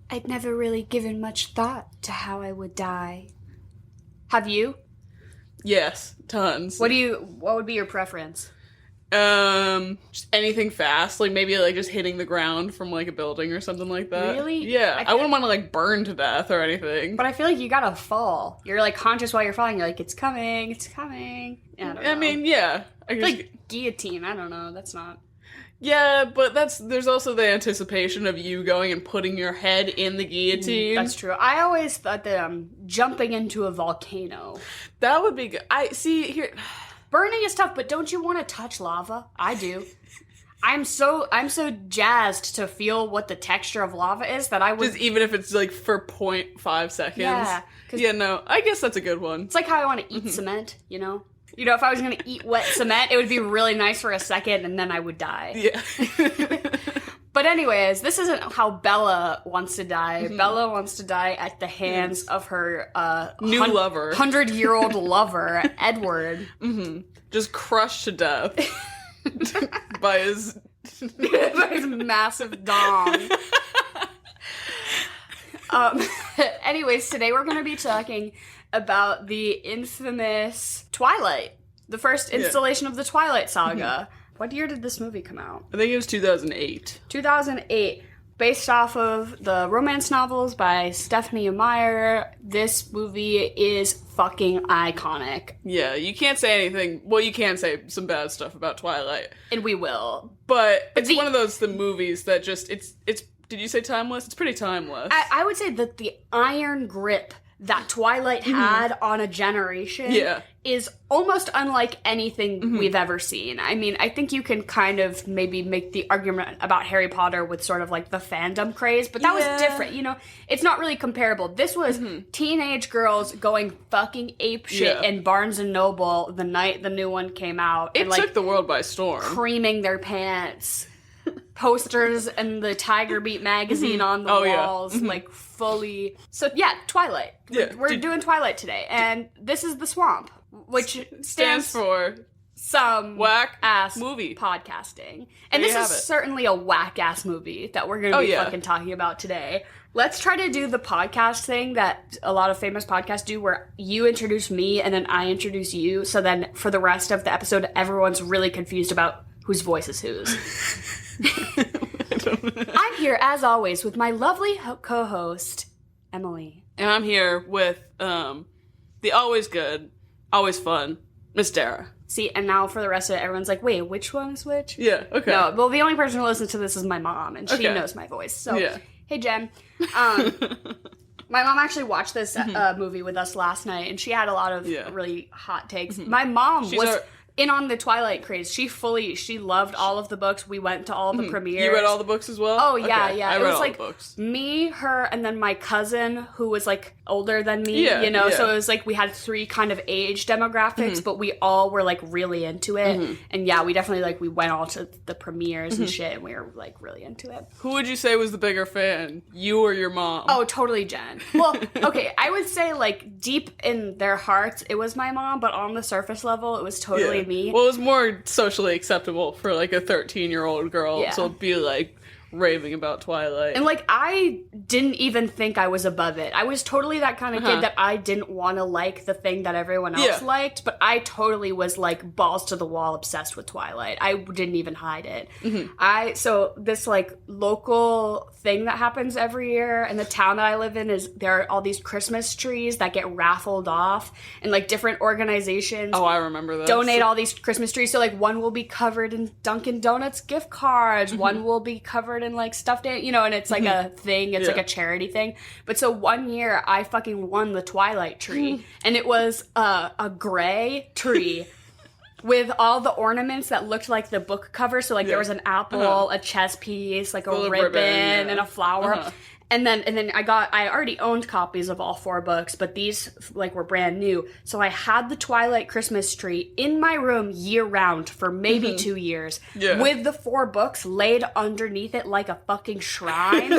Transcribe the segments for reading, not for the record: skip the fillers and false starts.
I'd never really given much thought to how I would die. Have you? Yes, tons. What would be your preference? Just anything fast, like maybe like just hitting the ground from like a building or something like that. Really? Yeah, I wouldn't want to like burn to death or anything. But I feel like you gotta fall. You're like conscious while you're falling. You're like, it's coming, it's coming. Yeah, I don't know. I mean, yeah. I guess, like guillotine. I don't know. That's not. Yeah, but there's also the anticipation of you going and putting your head in the guillotine. That's true. I always thought that jumping into a volcano. That would be good. I see here. Burning is tough, but don't you want to touch lava? I do. I'm so jazzed to feel what the texture of lava is that I would... Just even if it's like for 0.5 seconds. Yeah. Yeah, no, I guess that's a good one. It's like how I want to eat cement, you know? You know, if I was going to eat wet cement, it would be really nice for a second and then I would die. Yeah. But anyways, this isn't how Bella wants to die. Mm-hmm. Bella wants to die at the hands of her new lover. 100-year-old lover, Edward. Mm-hmm. Just crushed to death by his massive dong. Anyways, today we're going to be talking about the infamous Twilight, the first installation of the Twilight saga. What year did this movie come out? I think it was 2008. 2008. Based off of the romance novels by Stephanie Meyer, this movie is fucking iconic. Yeah, you can't say anything. Well, you can say some bad stuff about Twilight. And we will. But it's one of those movies that just, it's. Did you say timeless? It's pretty timeless. I would say that the iron grip that Twilight had on a generation is almost unlike anything we've ever seen. I mean, I think you can kind of maybe make the argument about Harry Potter with sort of like the fandom craze, but that was different, you know? It's not really comparable. This was teenage girls going fucking apeshit in Barnes & Noble the night the new one came out. It and, took the world by storm. Creaming their pants. Posters and the Tiger Beat magazine on the walls, like fully. So yeah, Twilight. Yeah. We're doing Twilight today, and this is the swamp, which stands for some whack ass movie podcasting. And this is certainly a whack ass movie that we're going to be fucking talking about today. Let's try to do the podcast thing that a lot of famous podcasts do, where you introduce me and then I introduce you. So then for the rest of the episode, everyone's really confused about whose voice is whose. I don't know. I'm here, as always, with my lovely co-host, Emily. And I'm here with the always good, always fun, Miss Dara. See, and now for the rest of it, everyone's like, wait, which one is which? Yeah, okay. No, well, the only person who listens to this is my mom, and she knows my voice. So, hey, Jen. My mom actually watched this movie with us last night, and she had a lot of really hot takes. My mom was in on the Twilight craze. She loved all of the books. We went to all the premieres. You read all the books as well? Oh, yeah, yeah. I it read was all like the books. Me, her, and then my cousin, who was like older than me, you know? So it was like we had three kind of age demographics, but we all were like really into it. And yeah, we definitely like, we went all to the premieres and shit, and we were like really into it. Who would you say was the bigger fan? You or your mom? Oh, totally Jen. Well, okay, I would say like deep in their hearts, it was my mom, but on the surface level, it was totally me. Well, it was more socially acceptable for like a 13-year-old girl to be like raving about Twilight. And like, I didn't even think I was above it. I was totally that kind of kid that I didn't want to like the thing that everyone else liked, but I totally was like balls to the wall obsessed with Twilight. I didn't even hide it. So this like local thing that happens every year in the town that I live in is there are all these Christmas trees that get raffled off, and like different organizations I remember that. Donate all these Christmas trees. So like one will be covered in Dunkin' Donuts gift cards, one will be covered in like stuffed, you know, and it's like a thing, it's like a charity thing. But so one year I fucking won the Twilight tree, and it was a gray tree with all the ornaments that looked like the book cover. So like there was an apple, a chess piece, like a ribbon, and a flower. And then I already owned copies of all four books, but these like were brand new. So I had the Twilight Christmas tree in my room year round for maybe 2 years with the four books laid underneath it like a fucking shrine.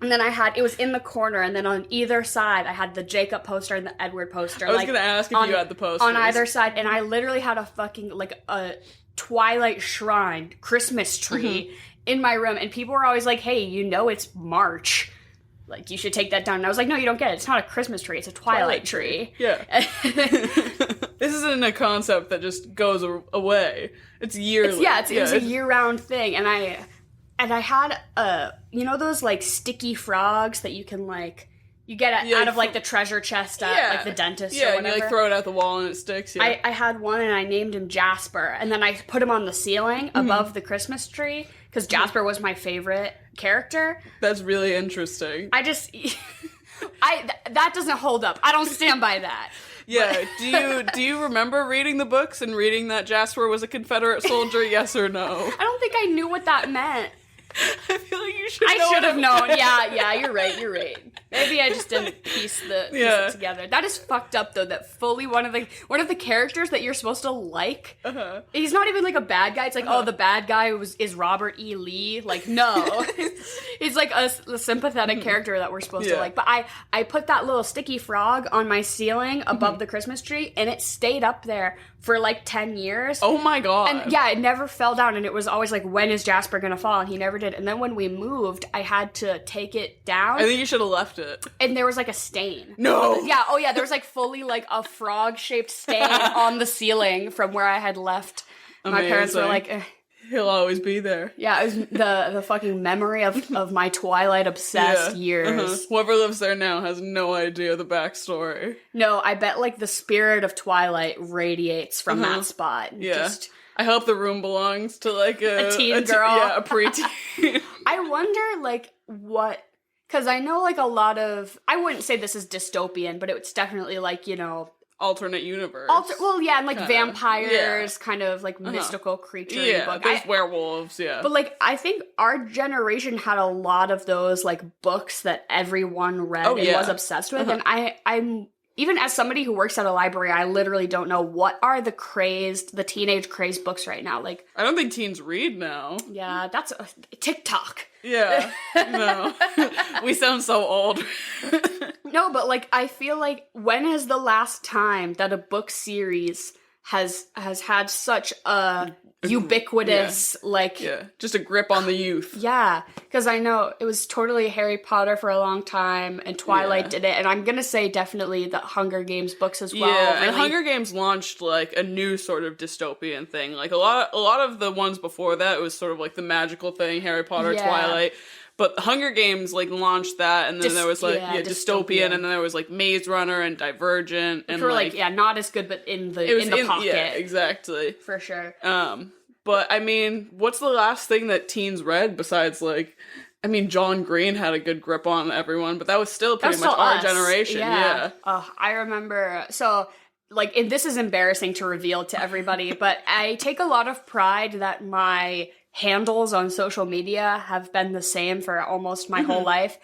And then it was in the corner, and then on either side I had the Jacob poster and the Edward poster. I was gonna ask if you had the posters. On either side, and I literally had a fucking like a Twilight shrine Christmas tree in my room, and people were always like, hey, you know it's March. like, you should take that down. And I was like, no, you don't get it. It's not a Christmas tree. It's a Twilight tree. Yeah. This isn't a concept that just goes away. It's yearly. It's a year-round thing. And I had, you know those, like, sticky frogs that you can, like, you get out of, like, the treasure chest at, like, the dentist or whatever. Yeah, and you, like, throw it out the wall and it sticks, I had one, and I named him Jasper, and then I put him on the ceiling above the Christmas tree, because Jasper was my favorite character. That's really interesting. That doesn't hold up. I don't stand by that. Yeah, do you remember reading the books and reading that Jasper was a Confederate soldier, yes or no? I don't think I knew what that meant. I feel like you should know. I should have known. Yeah, you're right. Maybe I just didn't piece it together. That is fucked up, though, that fully one of the characters that you're supposed to like, he's not even, like, a bad guy. It's like, the bad guy is Robert E. Lee. Like, no. He's, like, a sympathetic character that we're supposed to like. But I put that little sticky frog on my ceiling above the Christmas tree, and it stayed up there for, like, 10 years. Oh, my God. And, yeah, it never fell down, and it was always like, when is Jasper gonna fall? And he never did. And then when we moved, I had to take it down. I think you should have left it. And there was, like, a stain. No! Yeah, there was, like, fully, like, a frog-shaped stain on the ceiling from where I had left. Amazing. My parents were like... He'll always be there. Yeah, it was the fucking memory of my Twilight-obsessed years. Whoever lives there now has no idea the backstory. No, I bet, like, the spirit of Twilight radiates from that spot. Yeah. I hope the room belongs to, like, a teen girl. Yeah, a preteen. I wonder, like, what... Because I know, like, a lot of... I wouldn't say this is dystopian, but it's definitely, like, you know... Alternate universe. And, like, vampires, kind of, like, mystical creature. Yeah, there's werewolves, But, like, I think our generation had a lot of those, like, books that everyone read and was obsessed with. And I'm... Even as somebody who works at a library, I literally don't know what are the teenage crazed books right now. Like, I don't think teens read now. Yeah, that's TikTok. Yeah, no. We sound so old. No, but, like, I feel like when is the last time that a book series has had such a ubiquitous, just a grip on the youth. Yeah, because I know it was totally Harry Potter for a long time, and Twilight did it, and I'm gonna say definitely the Hunger Games books as well. Yeah, really. And Hunger Games launched, like, a new sort of dystopian thing. Like, a lot of the ones before that, it was sort of like the magical thing, Harry Potter, Twilight. But Hunger Games, like, launched that, and then there was, like, dystopian, and then there was, like, Maze Runner and Divergent. And, like, not as good, but in the pocket. Yeah, exactly. For sure. But, I mean, what's the last thing that teens read besides, like... I mean, John Green had a good grip on everyone, but that was still pretty much our generation. Yeah. I remember... So... Like, and this is embarrassing to reveal to everybody, but I take a lot of pride that my handles on social media have been the same for almost my whole life.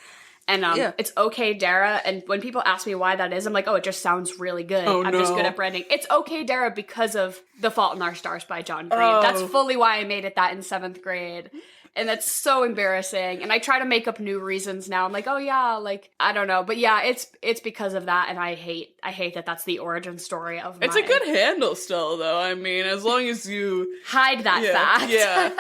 And it's Okay Dara, and when people ask me why that is, I'm like, it just sounds really good. I'm just good at branding. It's Okay Dara because of The Fault in Our Stars by John Green. That's fully why I made it that in 7th grade. And that's so embarrassing. And I try to make up new reasons now. I'm like, I don't know. But yeah, it's because of that. And I hate that that's the origin story of It's a good handle still, though. I mean, as long as you... hide that fact. Yeah.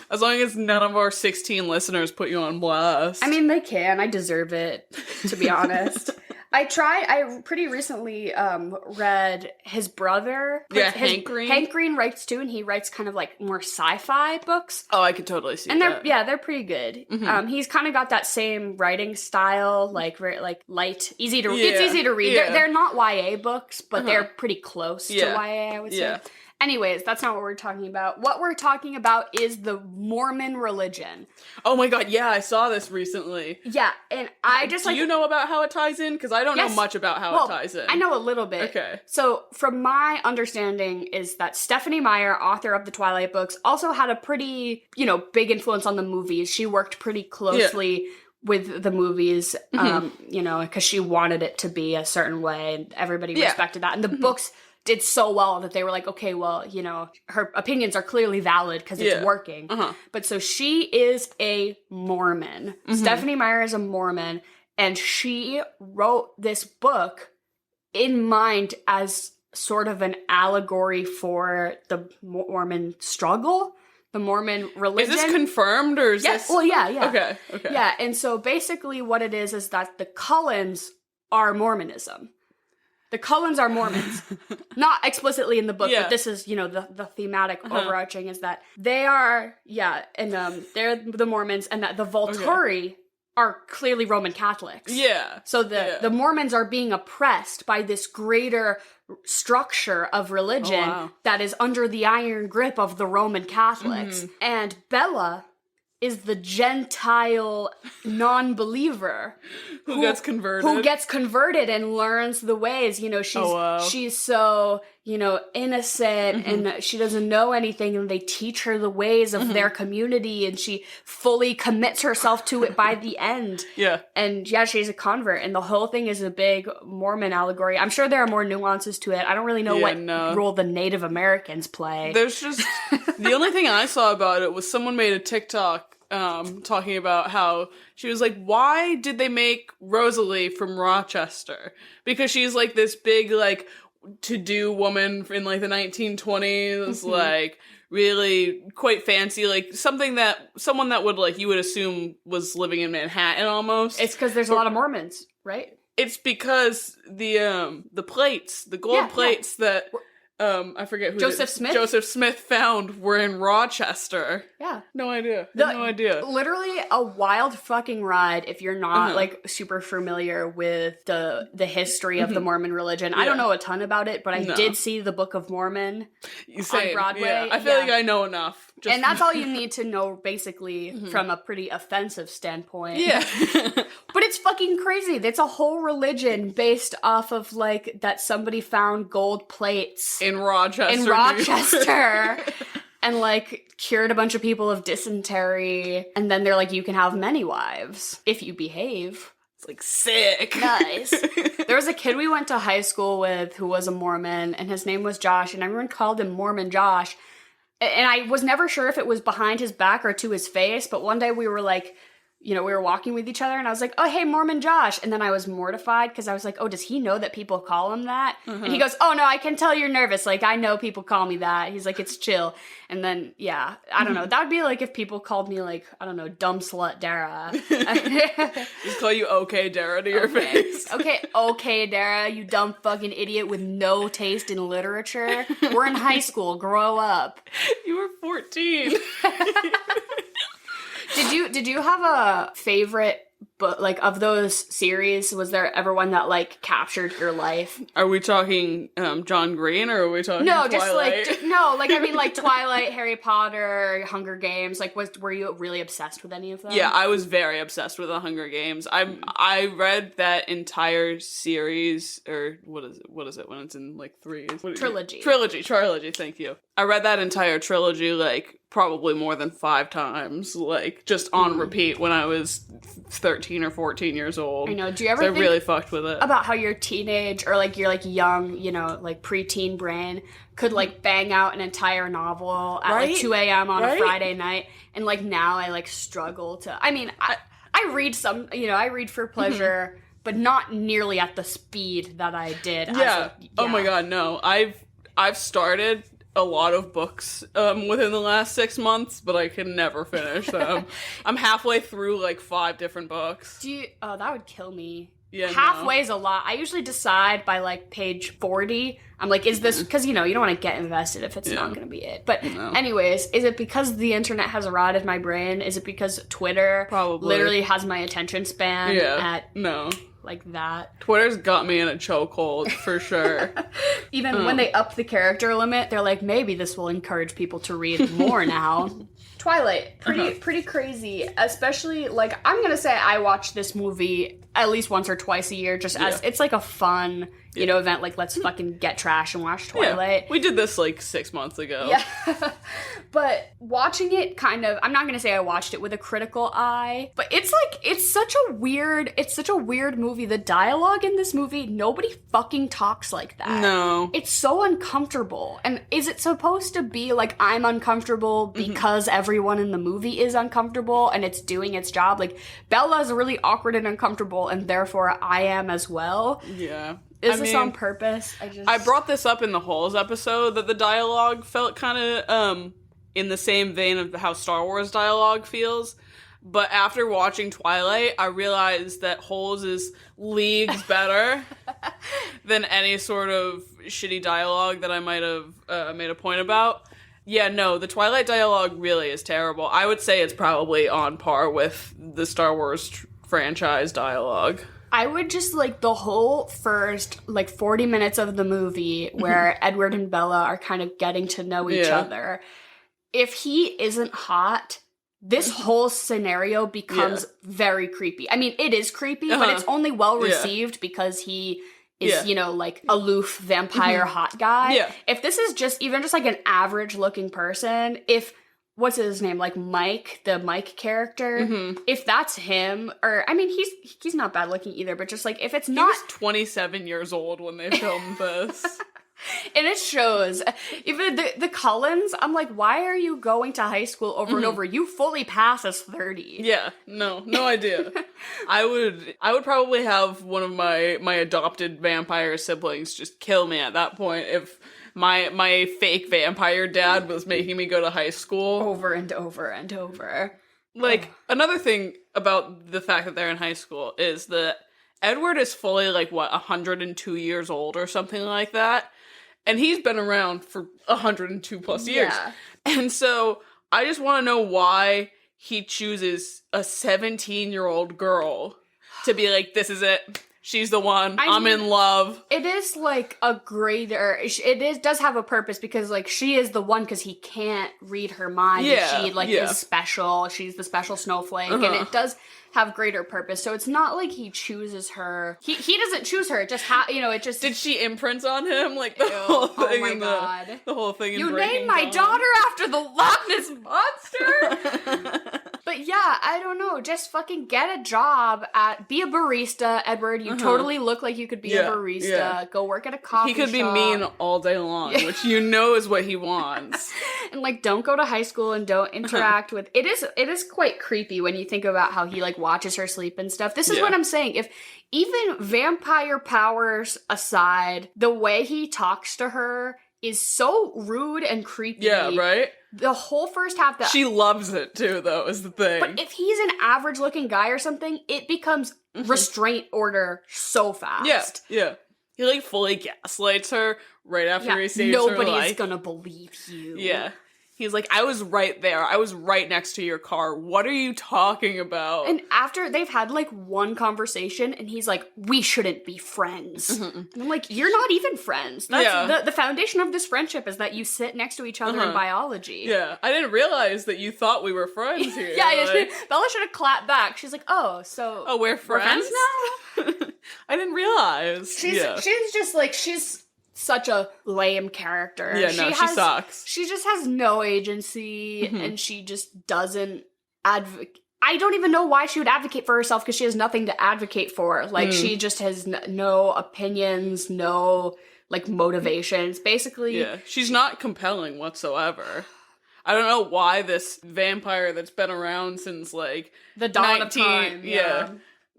As long as none of our 16 listeners put you on blast. I mean, they can. I deserve it, to be honest. I pretty recently read his brother. Hank Green. Hank Green writes too, and he writes kind of like more sci-fi books. Oh, I could totally see and that. they're pretty good. Mm-hmm. He's kind of got that same writing style, like very light, easy to it's easy to read. Yeah. They're not YA books, but they're pretty close to YA, I would say. Yeah. Anyways, that's not what we're talking about. What we're talking about is the Mormon religion. Oh my god, yeah, I saw this recently. Yeah, and I just Do you know about how it ties in? Because I don't know much about how it ties in. I know a little bit. Okay. So, from my understanding is that Stephenie Meyer, author of the Twilight books, also had a pretty, big influence on the movies. She worked pretty closely with the movies, because she wanted it to be a certain way, and everybody respected that. And the books did so well that they were like, okay, well, her opinions are clearly valid because it's working. But so she is a Mormon. Stephenie Meyer is a Mormon, and she wrote this book in mind as sort of an allegory for the Mormon struggle. the Mormon religion. Is this confirmed or is this? Well, yeah. Okay. Yeah, and so basically what it is that the Cullens are Mormonism. The Cullens are Mormons. Not explicitly in the book, but this is, the thematic overarching is that they are, and they're the Mormons, and that the Volturi are clearly Roman Catholics. Yeah. So the Mormons are being oppressed by this greater structure of religion that is under the iron grip of the Roman Catholics. Mm-hmm. And Bella is the Gentile non-believer who gets converted and learns the ways. She's so, innocent and she doesn't know anything, and they teach her the ways of their community, and she fully commits herself to it by the end. Yeah. And she's a convert, and the whole thing is a big Mormon allegory. I'm sure there are more nuances to it. I don't really know what role the Native Americans play. There's just the only thing I saw about it was someone made a TikTok talking about how she was like, why did they make Rosalie from Rochester? Because she's like this big, like, to-do woman in like the 1920s, like really quite fancy, like someone that would, like, you would assume was living in Manhattan almost. It's because there's a lot of Mormons, right? It's because the plates, the gold plates that I forget who Joseph Smith found were in Rochester. Yeah. No idea. No idea. Literally a wild fucking ride if you're not like super familiar with the history of the Mormon religion. I don't know a ton about it, but I did see the Book of Mormon on Broadway. Yeah. I feel like I know enough. And that's all you need to know, basically, from a pretty offensive standpoint. Yeah. But it's fucking crazy. It's a whole religion based off of, like, that somebody found gold plates in Rochester. And, like, cured a bunch of people of dysentery. And then they're like, you can have many wives if you behave. It's like, sick. Nice. There was a kid we went to high school with who was a Mormon, and his name was Josh, and everyone called him Mormon Josh. And I was never sure if it was behind his back or to his face, but one day we were like, we were walking with each other, and I was like, oh, hey, Mormon Josh. And then I was mortified because I was like, oh, does he know that people call him that? And he goes, oh, no, I can tell you're nervous. Like, I know people call me that. He's like, it's chill. And then, I don't know. That would be like if people called me, like, I don't know, dumb slut Dara. Just call you okay Dara to your face. Okay, Dara, you dumb fucking idiot with no taste in literature. We're in high school. Grow up. You were 14. Did you have a favorite book, like, of those series? Was there ever one that, like, captured your life? Are we talking John Green, or are we talking Twilight? I mean, like, Twilight, Harry Potter, Hunger Games. Like, were you really obsessed with any of them? Yeah, I was very obsessed with the Hunger Games. I read that entire series, or what is it when it's in, like, threes? Trilogy. Thank you. I read that entire trilogy, like, probably more than 5 times, like, just on repeat when I was 13 or 14 years old. I know. Do you ever think really fucked with it about how your teenage, or, like, your, like, young, like, preteen brain could, like, bang out an entire novel at, like, 2 a.m. on a Friday night, and, like, now I, like, struggle to... I mean, I read some, I read for pleasure, but not nearly at the speed that I did. Oh my god, no. I've started a lot of books within the last 6 months, but I can never finish them. I'm halfway through, like, 5 different books. Oh, that would kill me. Yeah, halfway is a lot. I usually decide by, like, page 40. I'm like, is this... Because, you don't want to get invested if it's not going to be it. But anyways, is it because the internet has rotted my brain? Is it because Twitter literally has my attention span No. Like that? Twitter's got me in a chokehold, for sure. Even when they up the character limit, they're like, maybe this will encourage people to read more now. Twilight, pretty crazy. Especially, like, I'm gonna say I watch this movie at least once or twice a year, just as it's like a fun, event. Like, let's fucking get trash and watch Twilight. Yeah. We did this like 6 months ago. Yeah. But watching it kind of, I'm not gonna say I watched it with a critical eye, but it's such a weird movie. The dialogue in this movie, nobody fucking talks like that. No. It's so uncomfortable. And is it supposed to be like I'm uncomfortable because everyone in the movie is uncomfortable and it's doing its job? Like, Bella's really awkward and uncomfortable, and therefore I am as well. Yeah. Is this on purpose? I brought this up in the Holes episode, that the dialogue felt kind of in the same vein of how Star Wars dialogue feels. But after watching Twilight, I realized that Holes is leagues better than any sort of shitty dialogue that I might have made a point about. Yeah, no, the Twilight dialogue really is terrible. I would say it's probably on par with the Star Wars franchise dialogue. I would just, like, the whole first, like, 40 minutes of the movie where Edward and Bella are kind of getting to know each other. If he isn't hot, this whole scenario becomes very creepy. I mean, it is creepy, but it's only well received because he is, you know, like, aloof vampire hot guy. Yeah. If this is just even just like an average looking person, if what's his name, like Mike, the Mike character, if that's him, or I mean, he's not bad looking either, but just like if it's not, he was 27 years old when they filmed this. And it shows. Even the Cullens, I'm like, why are you going to high school over and over? You fully pass as 30. Yeah, no idea. I would probably have one of my adopted vampire siblings just kill me at that point if my fake vampire dad was making me go to high school. Over and over and over. Like, another thing about the fact that they're in high school is that Edward is fully, like, 102 years old or something like that. And he's been around for 102 plus years. Yeah. And so I just want to know why he chooses a 17-year-old girl to be like, this is it. She's the one. I'm in love. It is like a greater. Does have a purpose because like she is the one because he can't read her mind. Yeah, she like is special. She's the special snowflake, and it does have greater purpose. So it's not like he chooses her. He doesn't choose her. It just it just. Did she imprint on him like the whole thing? Oh my god! The whole thing. You named my daughter after the Loch Ness monster. But yeah, I don't know. Just fucking get a job be a barista, Edward. You totally look like you could be a barista. Yeah. Go work at a coffee shop. He could be mean all day long, which you know is what he wants. And like, don't go to high school and don't interact with. It is quite creepy when you think about how he like watches her sleep and stuff. This is what I'm saying. If even vampire powers aside, the way he talks to her is so rude and creepy. Yeah, right? The whole first half that she loves it too, though, is the thing. But if he's an average looking guy or something, it becomes restraint order so fast. Yeah. He like fully gaslights her right after he saves her life. Nobody's gonna believe you. Yeah. He's like, I was right there. I was right next to your car. What are you talking about? And after they've had, like, one conversation, and he's like, we shouldn't be friends. And I'm like, you're not even friends. That's the foundation of this friendship is that you sit next to each other in biology. Yeah. I didn't realize that you thought we were friends here. Bella should have clapped back. She's like, so we're friends now? I didn't realize. She's just, like, she's such a lame character. Yeah, she sucks. She just has no agency, and she just doesn't advocate. I don't even know why she would advocate for herself, because she has nothing to advocate for. Like, she just has no opinions, no, like, motivations. Basically... Yeah, she's not compelling whatsoever. I don't know why this vampire that's been around since, like... the dawn of time. Yeah.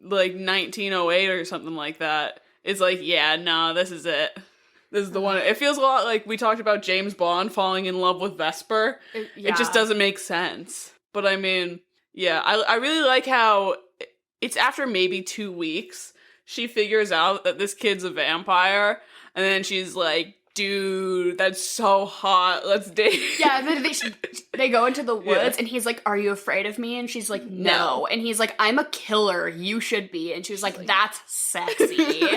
Like, 1908 or something like that. Is like, this is it. This is the one. It feels a lot like we talked about James Bond falling in love with Vesper. It just doesn't make sense. But I mean, I really like how it's after maybe 2 weeks, she figures out that this kid's a vampire. And then she's like, dude, that's so hot. Let's date. Yeah, and then they go into the woods, and he's like, are you afraid of me? And she's like, no. And he's like, I'm a killer. You should be. And she was like, that's sexy.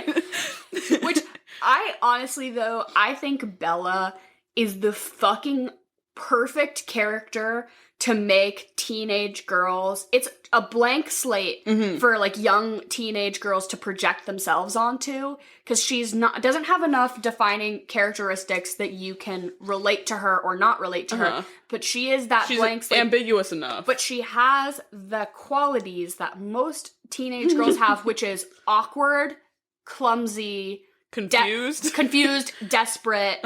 Which... I honestly, though, I think Bella is the fucking perfect character to make teenage girls. It's a blank slate for, like, young teenage girls to project themselves onto, because she's doesn't have enough defining characteristics that you can relate to her or not relate to her, but she is that blank slate. Ambiguous enough. But she has the qualities that most teenage girls have, which is awkward, clumsy, confused, desperate.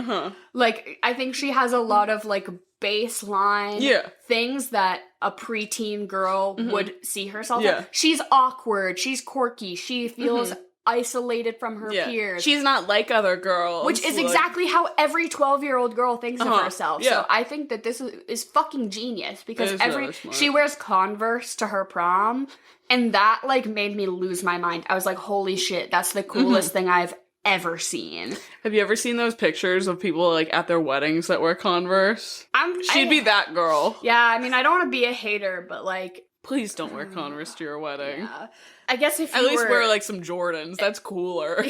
Like, I think she has a lot of, like, baseline things that a preteen girl would see herself in. She's awkward, she's quirky, she feels isolated from her peers. She's not like other girls. Which is exactly how every 12-year-old girl thinks of herself. Yeah. So I think that this is fucking genius because really she wears Converse to her prom, and that like made me lose my mind. I was like, holy shit, that's the coolest thing I've ever seen. Have you ever seen those pictures of people like at their weddings that wear Converse? She'd be that girl. Yeah, I mean, I don't want to be a hater, but like, please don't wear Converse to your wedding. Yeah. I guess if at least wear like some Jordans. That's cooler.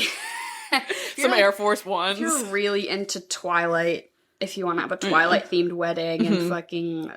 Some Air Force Ones. If you're really into Twilight, if you want to have a Twilight themed wedding and fucking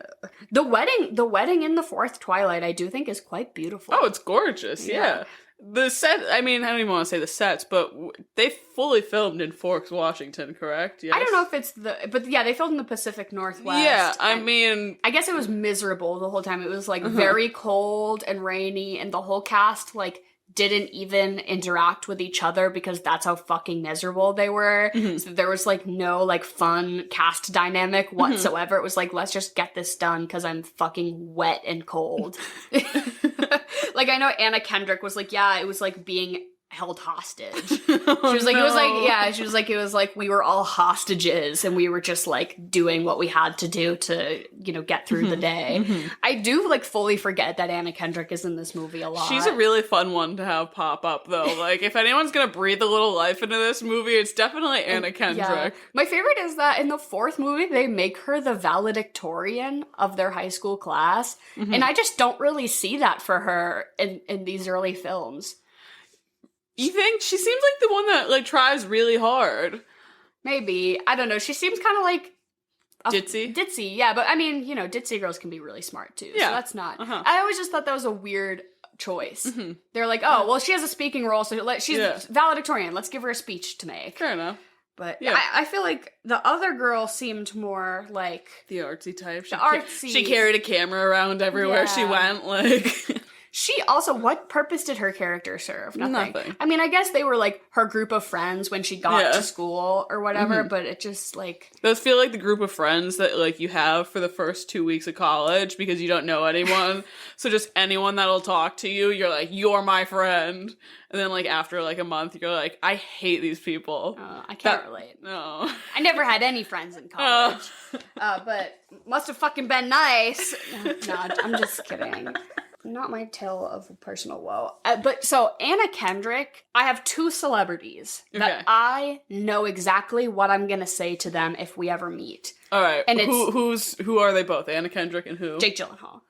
the wedding in the fourth Twilight, I do think is quite beautiful. Oh, it's gorgeous. Yeah. The set, I mean, I don't even want to say the sets, but they fully filmed in Forks, Washington, correct? Yes? I don't know if it's but yeah, they filmed in the Pacific Northwest. Yeah, I mean... I guess it was miserable the whole time. It was, like, very cold and rainy, and the whole cast, like, didn't even interact with each other because that's how fucking miserable they were. So there was, like, no, like, fun cast dynamic whatsoever. It was like, let's just get this done because I'm fucking wet and cold. Like, I know Anna Kendrick was like, yeah, it was like being held hostage. She was like, it was like we were all hostages and we were just like doing what we had to do to, you know, get through the day. I do like fully forget that Anna Kendrick is in this movie a lot. She's a really fun one to have pop up though. Like if anyone's gonna breathe a little life into this movie, it's definitely Anna Kendrick. Yeah. My favorite is that in the fourth movie, they make her the valedictorian of their high school class. And I just don't really see that for her in these early films. You think? She seems like the one that, like, tries really hard. Maybe. I don't know. She seems kind of like... Ditzy? Ditzy, yeah. But, I mean, you know, ditzy girls can be really smart, too. Yeah. So that's not... I always just thought that was a weird choice. They're like, oh, well, she has a speaking role, so she's valedictorian. Let's give her a speech to make. Fair enough. But I feel like the other girl seemed more like... the artsy type. She carried a camera around everywhere she went, like... She also, what purpose did her character serve? Nothing. I mean, I guess they were, like, her group of friends when she got to school or whatever, but it just, like... Those feel like the group of friends that, like, you have for the first 2 weeks of college because you don't know anyone. So just anyone that'll talk to you, you're like, you're my friend. And then, like, after, like, a month, you're like, I hate these people. I can't relate. No. I never had any friends in college. But must have fucking been nice. No, I'm just kidding. Not my tale of personal woe. But so Anna Kendrick, I have two celebrities that I know exactly what I'm going to say to them if we ever meet. All right. And who are they both? Anna Kendrick and who? Jake Gyllenhaal.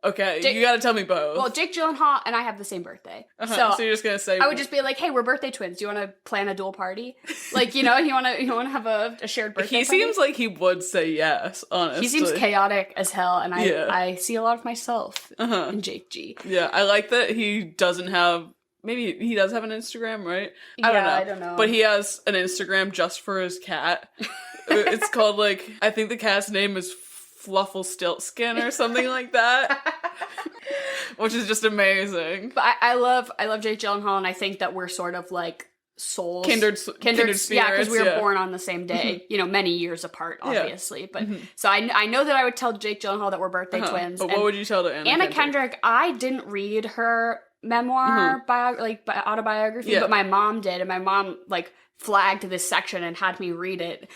Okay, you gotta tell me both. Well, Jake Gyllenhaal and I have the same birthday. So you're just gonna say... I would just be like, hey, we're birthday twins. Do you want to plan a dual party? Like, you know, you want to have a shared birthday party? Seems like he would say yes, honestly. He seems chaotic as hell, and I see a lot of myself in Jake G. Yeah, I like that he doesn't have... Maybe he does have an Instagram, right? I don't know. But he has an Instagram just for his cat. It's called, like... I think the cat's name is Fluffle Stiltskin or something like that. Which is just amazing. But I love Jake Gyllenhaal, and I think that we're sort of like souls. Kindred spirits. Yeah, because we were born on the same day, you know, many years apart, obviously. But so I know that I would tell Jake Gyllenhaal that we're birthday twins. But what would you tell to Anna Kendrick? I didn't read her memoir, autobiography, but my mom did, and my mom, like, flagged this section and had me read it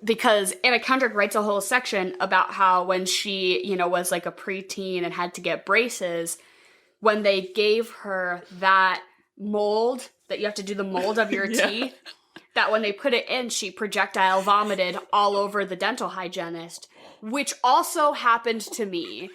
because Anna Kendrick writes a whole section about how when she, you know, was like a preteen and had to get braces, when they gave her that mold that you have to do the mold of your teeth, that when they put it in, she projectile vomited all over the dental hygienist, which also happened to me.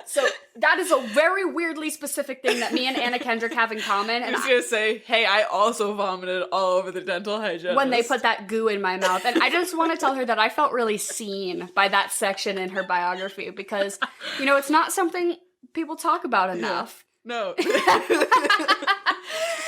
So that is a very weirdly specific thing that me and Anna Kendrick have in common. And I was going to say, hey, I also vomited all over the dental hygienist. When they put that goo in my mouth. And I just want to tell her that I felt really seen by that section in her biography because, you know, it's not something people talk about enough. No.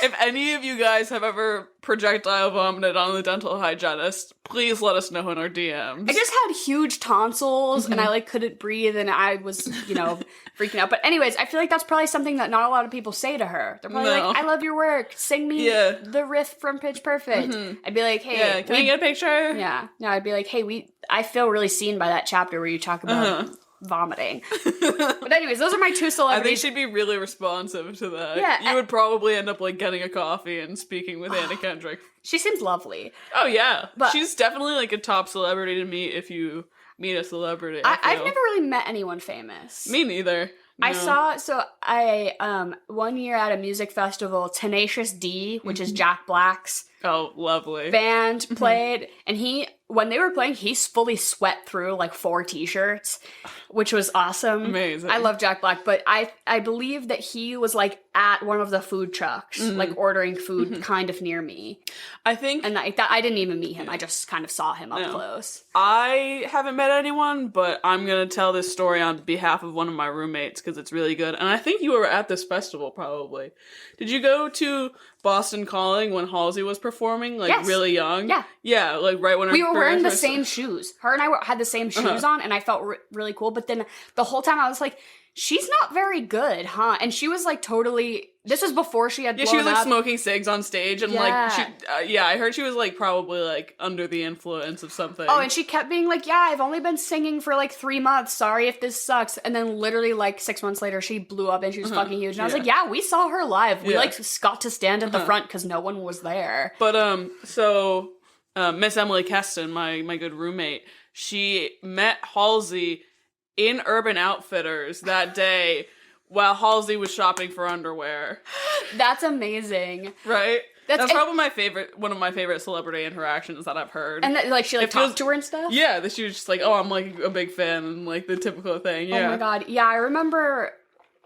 If any of you guys have ever projectile vomited on the dental hygienist, please let us know in our DMs. I just had huge tonsils and I like couldn't breathe and I was, you know, freaking out. But anyways, I feel like that's probably something that not a lot of people say to her. They're probably like, I love your work. Sing me the riff from Pitch Perfect. I'd be like, hey. Can I get a picture? Yeah. No, I'd be like, hey, I feel really seen by that chapter where you talk about vomiting. But anyways, those are my two celebrities. I think she'd be really responsive to that. Yeah, you would probably end up like getting a coffee and speaking with Anna Kendrick. She seems lovely. Oh yeah, but she's definitely like a top celebrity to meet if you meet a celebrity. I've never really met anyone famous. Me neither. No. I 1 year at a music festival, Tenacious D, which is Jack Black's lovely band, played, and when they were playing, he fully sweat through like 4 t-shirts, which was awesome. Amazing. I love Jack Black, but I believe that he was like at one of the food trucks, like ordering food kind of near me. I think, and I didn't even meet him. I just kind of saw him up close. I haven't met anyone, but I'm gonna tell this story on behalf of one of my roommates because it's really good. And I think you were at this festival probably. Did you go to Boston Calling when Halsey was performing, like yes. really young? Yeah. Yeah, like right when we were wearing the same shoes. Her and I had the same shoes on, and I felt really cool. But then the whole time I was like, she's not very good, huh? And she was like totally... This was before she had blown she was like up. smoking cigs on stage, and like, I heard she was like probably like under the influence of something. Oh, and she kept being like, yeah, I've only been singing for like 3 months. Sorry if this sucks. And then literally like 6 months later, she blew up and she was fucking huge. And I was like, yeah, we saw her live. We like got to stand at the front because no one was there. But so Miss Emily Keston, my good roommate, she met Halsey in Urban Outfitters that day while Halsey was shopping for underwear. That's amazing. Right? That's probably one of my favorite celebrity interactions that I've heard. And that, like, she like talked to her and stuff? Yeah, that she was just like, oh, I'm like a big fan, and like the typical thing. Yeah. Oh my god. Yeah, I remember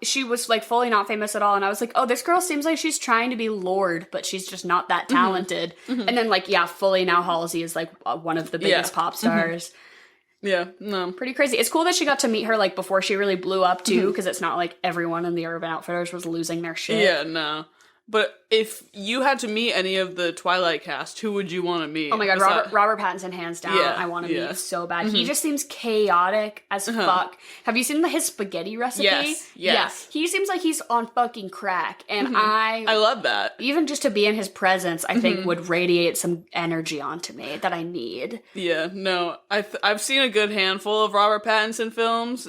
she was like fully not famous at all, and I was like, oh, this girl seems like she's trying to be Lorde, but she's just not that talented. And then like, fully now Halsey is like one of the biggest pop stars. Yeah, no. Pretty crazy. It's cool that she got to meet her, like, before she really blew up, too, because it's not like everyone in the Urban Outfitters was losing their shit. Yeah, no. But if you had to meet any of the Twilight cast, who would you want to meet? Oh my god, Robert Pattinson, hands down. I want to meet so bad. He just seems chaotic as fuck. Have you seen his spaghetti recipe? Yes. Yeah. He seems like he's on fucking crack. And I love that. Even just to be in his presence, I think would radiate some energy onto me that I need. Yeah, no. I've seen a good handful of Robert Pattinson films.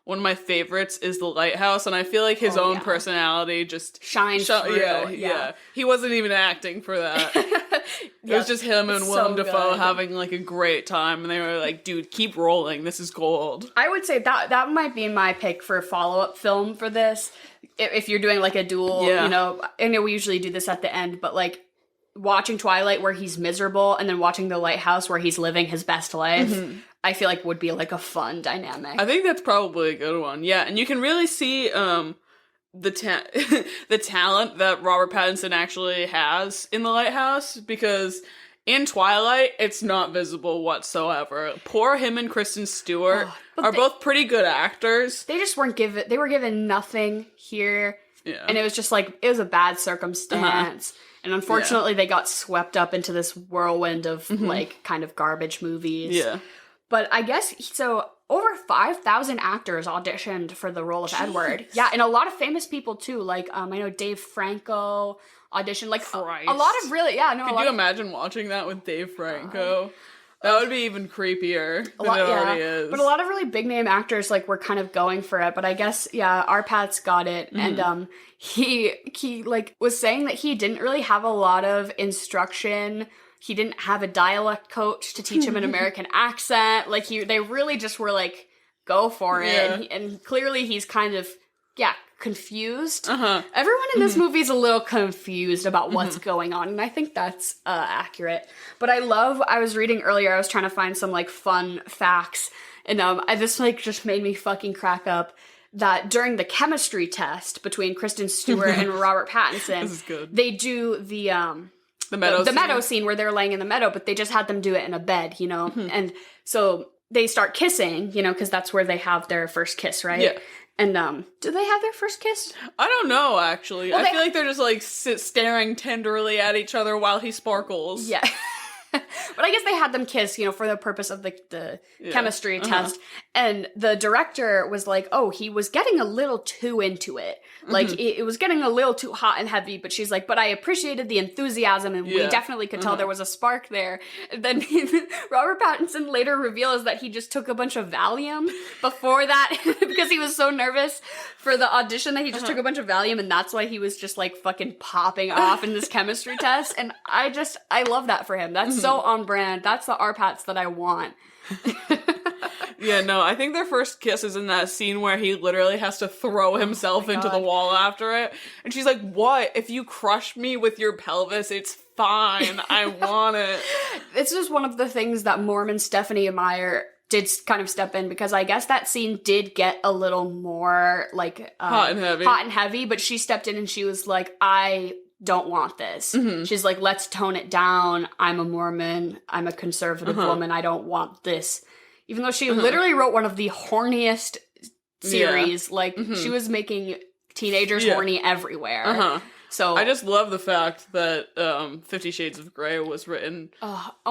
One of my favorites is The Lighthouse, and I feel like his own personality just shines through. Yeah. He wasn't even acting for that. It was just him and Willem Dafoe having like a great time, and they were like, dude, keep rolling. This is gold. I would say that might be my pick for a follow-up film for this. If you're doing like a duel, you know, I know we usually do this at the end, but like watching Twilight where he's miserable and then watching The Lighthouse where he's living his best life, I feel like would be like a fun dynamic. I think that's probably a good one. Yeah, and you can really see the talent that Robert Pattinson actually has in The Lighthouse, because in Twilight, it's not visible whatsoever. Poor him and Kristen Stewart are both pretty good actors. They just weren't they were given nothing here. Yeah. And it was just like, it was a bad circumstance. And unfortunately, they got swept up into this whirlwind of like kind of garbage movies. Yeah. But I guess, so over 5,000 actors auditioned for the role of Edward. Yeah, and a lot of famous people too. Like, I know Dave Franco auditioned. Like, a lot of really, Could you imagine watching that with Dave Franco? That would be even creepier than it already is. But a lot of really big name actors like were kind of going for it. But I guess our Pat's got it, and he like was saying that he didn't really have a lot of instruction. He didn't have a dialect coach to teach him an American accent. Like they really just were like, go for it. Yeah. And clearly he's kind of confused. Everyone in this movie is a little confused about what's going on, and I think that's accurate. But I was reading earlier, I was trying to find some like fun facts, and this like just made me fucking crack up, that during the chemistry test between Kristen Stewart and Robert Pattinson, this is good. They do the meadow scene where they're laying in the meadow, but they just had them do it in a bed, you know? And so they start kissing, you know, because that's where they have their first kiss, right? Yeah. And do they have their first kiss? I don't know, actually. Well, I feel like they're just like staring tenderly at each other while he sparkles. Yeah. But I guess they had them kiss, for the purpose of the chemistry test. And the director was like, oh, he was getting a little too into it. Like, it was getting a little too hot and heavy, but she's like, but I appreciated the enthusiam, and we definitely could tell there was a spark there. And then Robert Pattinson later reveals that he just took a bunch of Valium before that, because he was so nervous for the audition that he just took a bunch of Valium, and that's why he was just, like, fucking popping off in this chemistry test. And I love that for him. That's so on brand. That's the R-Pats that I want. Yeah, no, I think their first kiss is in that scene where he literally has to throw himself into the wall after it. And she's like, what? If you crush me with your pelvis, it's fine. I want it. This is one of the things that Mormon Stephanie Meyer did kind of step in, because I guess that scene did get a little more, like, hot and heavy, but she stepped in and she was like, I don't want this. She's like, let's tone it down. I'm a Mormon. I'm a conservative woman. I don't want this. Even though she literally wrote one of the horniest series, like, she was making teenagers horny everywhere. So I just love the fact that 50 Shades of Grey was written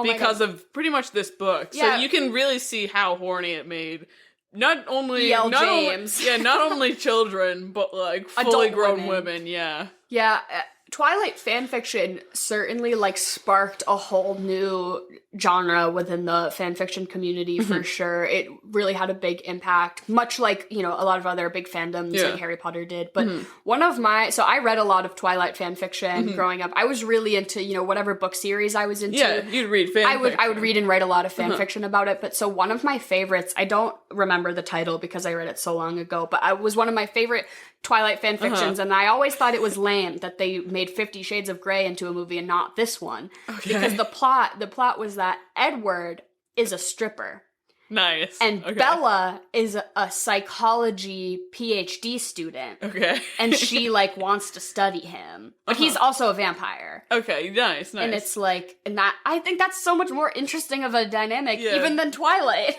because of pretty much this book. Yeah. So you can really see how horny it made not only children, but like fully grown women. Yeah. Yeah. Twilight fanfiction certainly, like, sparked a whole new genre within the fanfiction community, for sure. It really had a big impact, much like, a lot of other big fandoms like Harry Potter did. But so I read a lot of Twilight fanfiction growing up. I was really into, whatever book series I was into. Yeah, you'd read fanfiction. I would read and write a lot of fanfiction about it. But so one of my favorites, I don't remember the title because I read it so long ago, but I was one of my favorite Twilight fanfictions, and I always thought it was lame that they made 50 Shades of Grey into a movie and not this one. Okay. Because the plot was that Edward is a stripper. Nice. And Bella is a psychology PhD student. Okay. And she, like, wants to study him. But he's also a vampire. Okay, nice. And it's like, I think that's so much more interesting of a dynamic even than Twilight.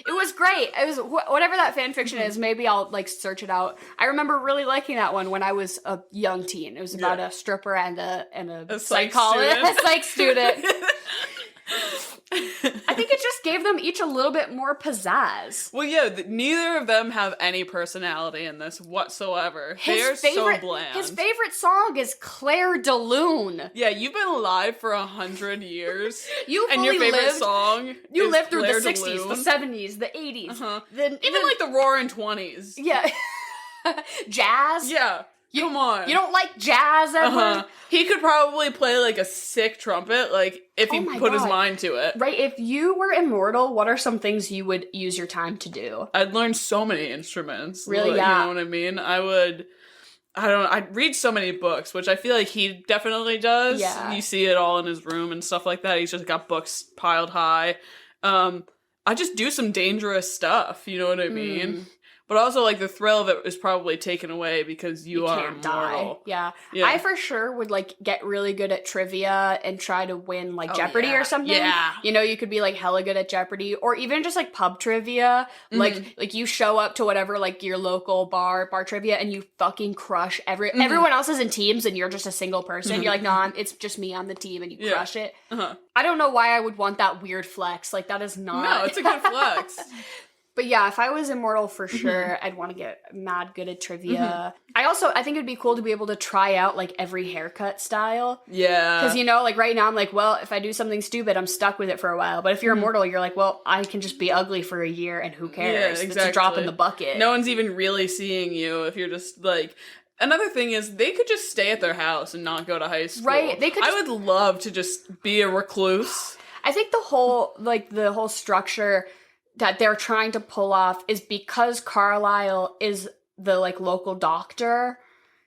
It was great. It was whatever that fan fiction is. Maybe I'll, like, search it out. I remember really liking that one when I was a young teen. It was about a stripper and a psychologist, a psych student. I think it just gave them each a little bit more pizzazz. Well, yeah, neither of them have any personality in this whatsoever. They're so bland. His favorite song is Claire de Lune. Yeah, you've been alive for 100 years. And your favorite song You lived through Claire the 60s, the 70s, the 80s. Even like the Roaring 20s. Yeah. Jazz? Yeah. Come on. You don't like jazz, Edward? He could probably play, like, a sick trumpet, like, if he put his mind to it. Right, if you were immortal, what are some things you would use your time to do? I'd learn so many instruments. Really, You know what I mean? I'd read so many books, which I feel like he definitely does. Yeah. You see it all in his room and stuff like that. He's just got books piled high. I just do some dangerous stuff, you know what I mean? But also, like, the thrill of it is probably taken away because you are can't immortal. Die. Yeah. I for sure would, like, get really good at trivia and try to win, like, Jeopardy or something. Yeah. You could be, like, hella good at Jeopardy. Or even just, like, pub trivia. Like you show up to whatever, like, your local bar trivia, and you fucking crush everyone else is in teams, and you're just a single person. You're like, no, it's just me on the team, and you crush it. I don't know why I would want that weird flex. Like, that is not... No, it's a good flex. But yeah, if I was immortal for sure, I'd want to get mad good at trivia. I think it'd be cool to be able to try out, like, every haircut style. Yeah. Because, like, right now I'm like, well, if I do something stupid, I'm stuck with it for a while. But if you're immortal, you're like, well, I can just be ugly for a year and who cares? Yeah, exactly. It's a drop in the bucket. No one's even really seeing you if you're just, like... Another thing is, they could just stay at their house and not go to high school. Right. I would love to just be a recluse. I think the whole structure that they're trying to pull off is because Carlisle is the, like, local doctor.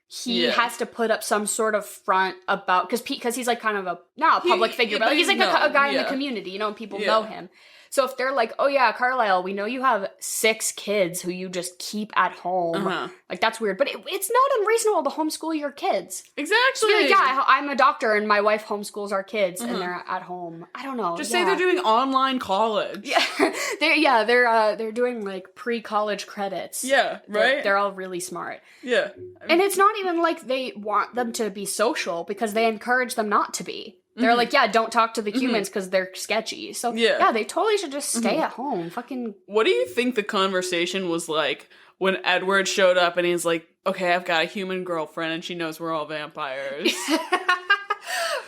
He has to put up some sort of front about because he's, like, kind of not a public figure, but, like, he's like a guy in the community, and people know him. So if they're like, oh yeah, Carlisle, we know you have 6 kids who you just keep at home. Like, that's weird. But it's not unreasonable to homeschool your kids. Exactly. Like, yeah, I'm a doctor and my wife homeschools our kids and they're at home. I don't know. Just say they're doing online college. Yeah. They're doing, like, pre-college credits. Yeah, right? They're all really smart. Yeah. And it's not even like they want them to be social because they encourage them not to be. They're like, yeah, don't talk to the humans because they're sketchy. So, yeah, they totally should just stay at home. Fucking. What do you think the conversation was like when Edward showed up and he's like, okay, I've got a human girlfriend and she knows we're all vampires?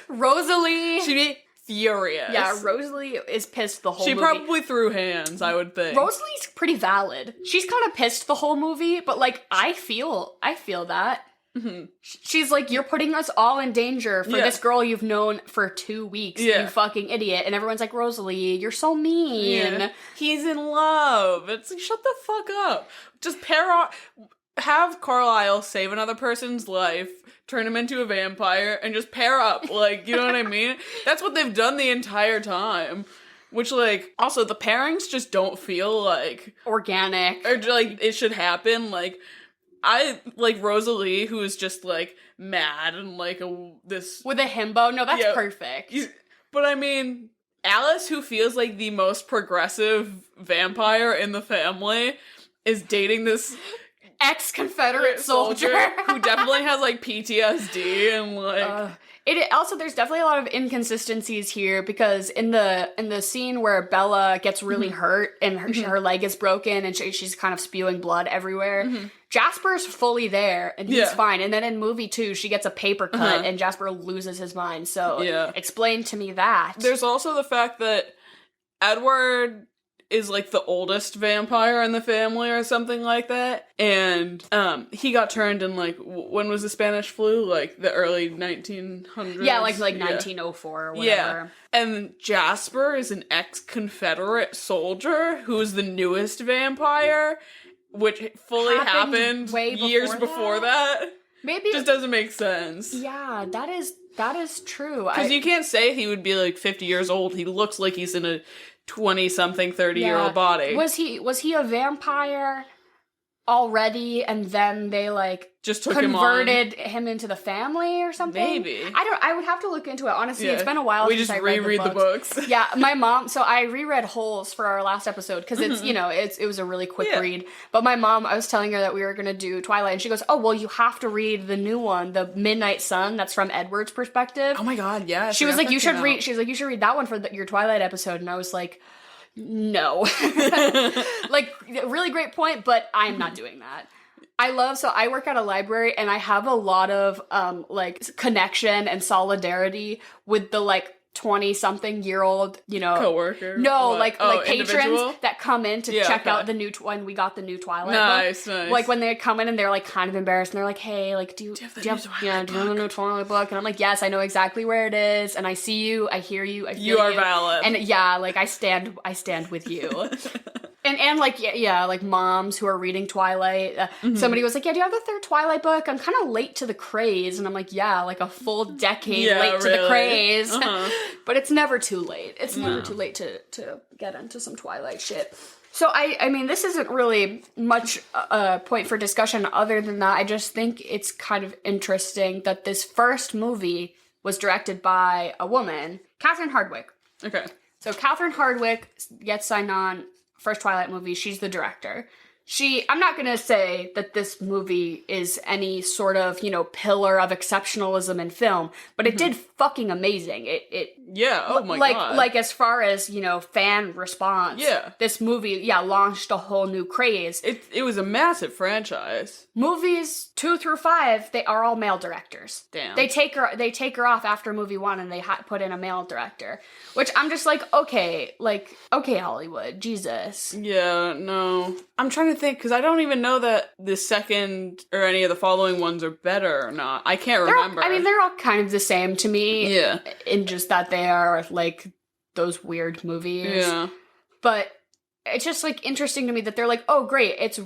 Rosalie. She'd be furious. Yeah, Rosalie is pissed the whole movie. She probably threw hands, I would think. Rosalie's pretty valid. She's kind of pissed the whole movie, but, like, I feel that. She's like, you're putting us all in danger for this girl you've known for 2 weeks, you fucking idiot. And everyone's like, Rosalie, you're so mean. Yeah. He's in love. It's like, shut the fuck up. Just have Carlisle save another person's life, turn him into a vampire, and just pair up. Like, you know what I mean? That's what they've done the entire time. Which, like, also, the pairings just don't feel, like... organic. Or, like, it should happen. Like, I like Rosalie, who is just, like, mad and, like, this... with a himbo? No, that's perfect. But, I mean, Alice, who feels like the most progressive vampire in the family, is dating this... ex-Confederate soldier who definitely has, like, PTSD and, like... It also, there's definitely a lot of inconsistencies here, because in the scene where Bella gets really hurt and her leg is broken and she's kind of spewing blood everywhere, Jasper's fully there and he's fine. And then in movie 2, she gets a paper cut and Jasper loses his mind. So explain to me that. There's also the fact that Edward is, like, the oldest vampire in the family or something like that. And he got turned in, like, when was the Spanish flu? Like, the early 1900s? Yeah, like 1904 or whatever. Yeah. And Jasper is an ex-Confederate soldier who's the newest vampire, which fully happened way years before that. Maybe. Just doesn't make sense. Yeah, that is true. Because you can't say he would be, like, 50 years old. He looks like he's in a 20-something, 30-year-old body. Was he a vampire already, and then they, like, just took converted him into the family or something? Maybe. I would have to look into it. Honestly, it's been a while since I read the books. Yeah, my mom, so I reread Holes for our last episode, because it's, you know, it was a really quick read. But my mom, I was telling her that we were going to do Twilight, and she goes, oh, well, you have to read the new one, The Midnight Sun, that's from Edward's perspective. Oh my god, yeah. She was like, you should read that one for your Twilight episode, and I was like, no. Like, really great point, but I'm not doing that. So I work at a library, and I have a lot of, like, connection and solidarity with the, like, 20-something-year-old, you know... coworker? No, like patrons that come in to check out the new... when we got the new Twilight book. Nice. Like, when they come in and they're, like, kind of embarrassed, and they're like, hey, like, do you have the new Twilight book? And I'm like, yes, I know exactly where it is, and I see you, I hear you, I feel you. You are valid. And, yeah, like, I stand with you. And like, like, moms who are reading Twilight. Somebody was like, yeah, do you have the third Twilight book? I'm kind of late to the craze. And I'm like, yeah, like a full decade late to the craze. But it's never too late. It's never too late to get into some Twilight shit. So, I mean, this isn't really much a point for discussion other than that. I just think it's kind of interesting that this first movie was directed by a woman, Catherine Hardwicke. Okay. So, Catherine Hardwicke gets signed on. First Twilight movie, she's the director. I'm not gonna say that this movie is any sort of, you know, pillar of exceptionalism in film, but it did fucking amazing. Oh my god. Like, as far as, you know, fan response. Yeah. This movie, launched a whole new craze. It was a massive franchise. Movies 2 through 5, they are all male directors. Damn. They take her off after movie 1 and they put in a male director. Which I'm just like, okay, Hollywood, Jesus. Yeah, no. I'm trying to think, because I don't even know that the second or any of the following ones are better or not. I can't remember. They're all kind of the same to me. Yeah. In just that they are, like, those weird movies. Yeah. But it's just, like, interesting to me that they're like, oh, great, it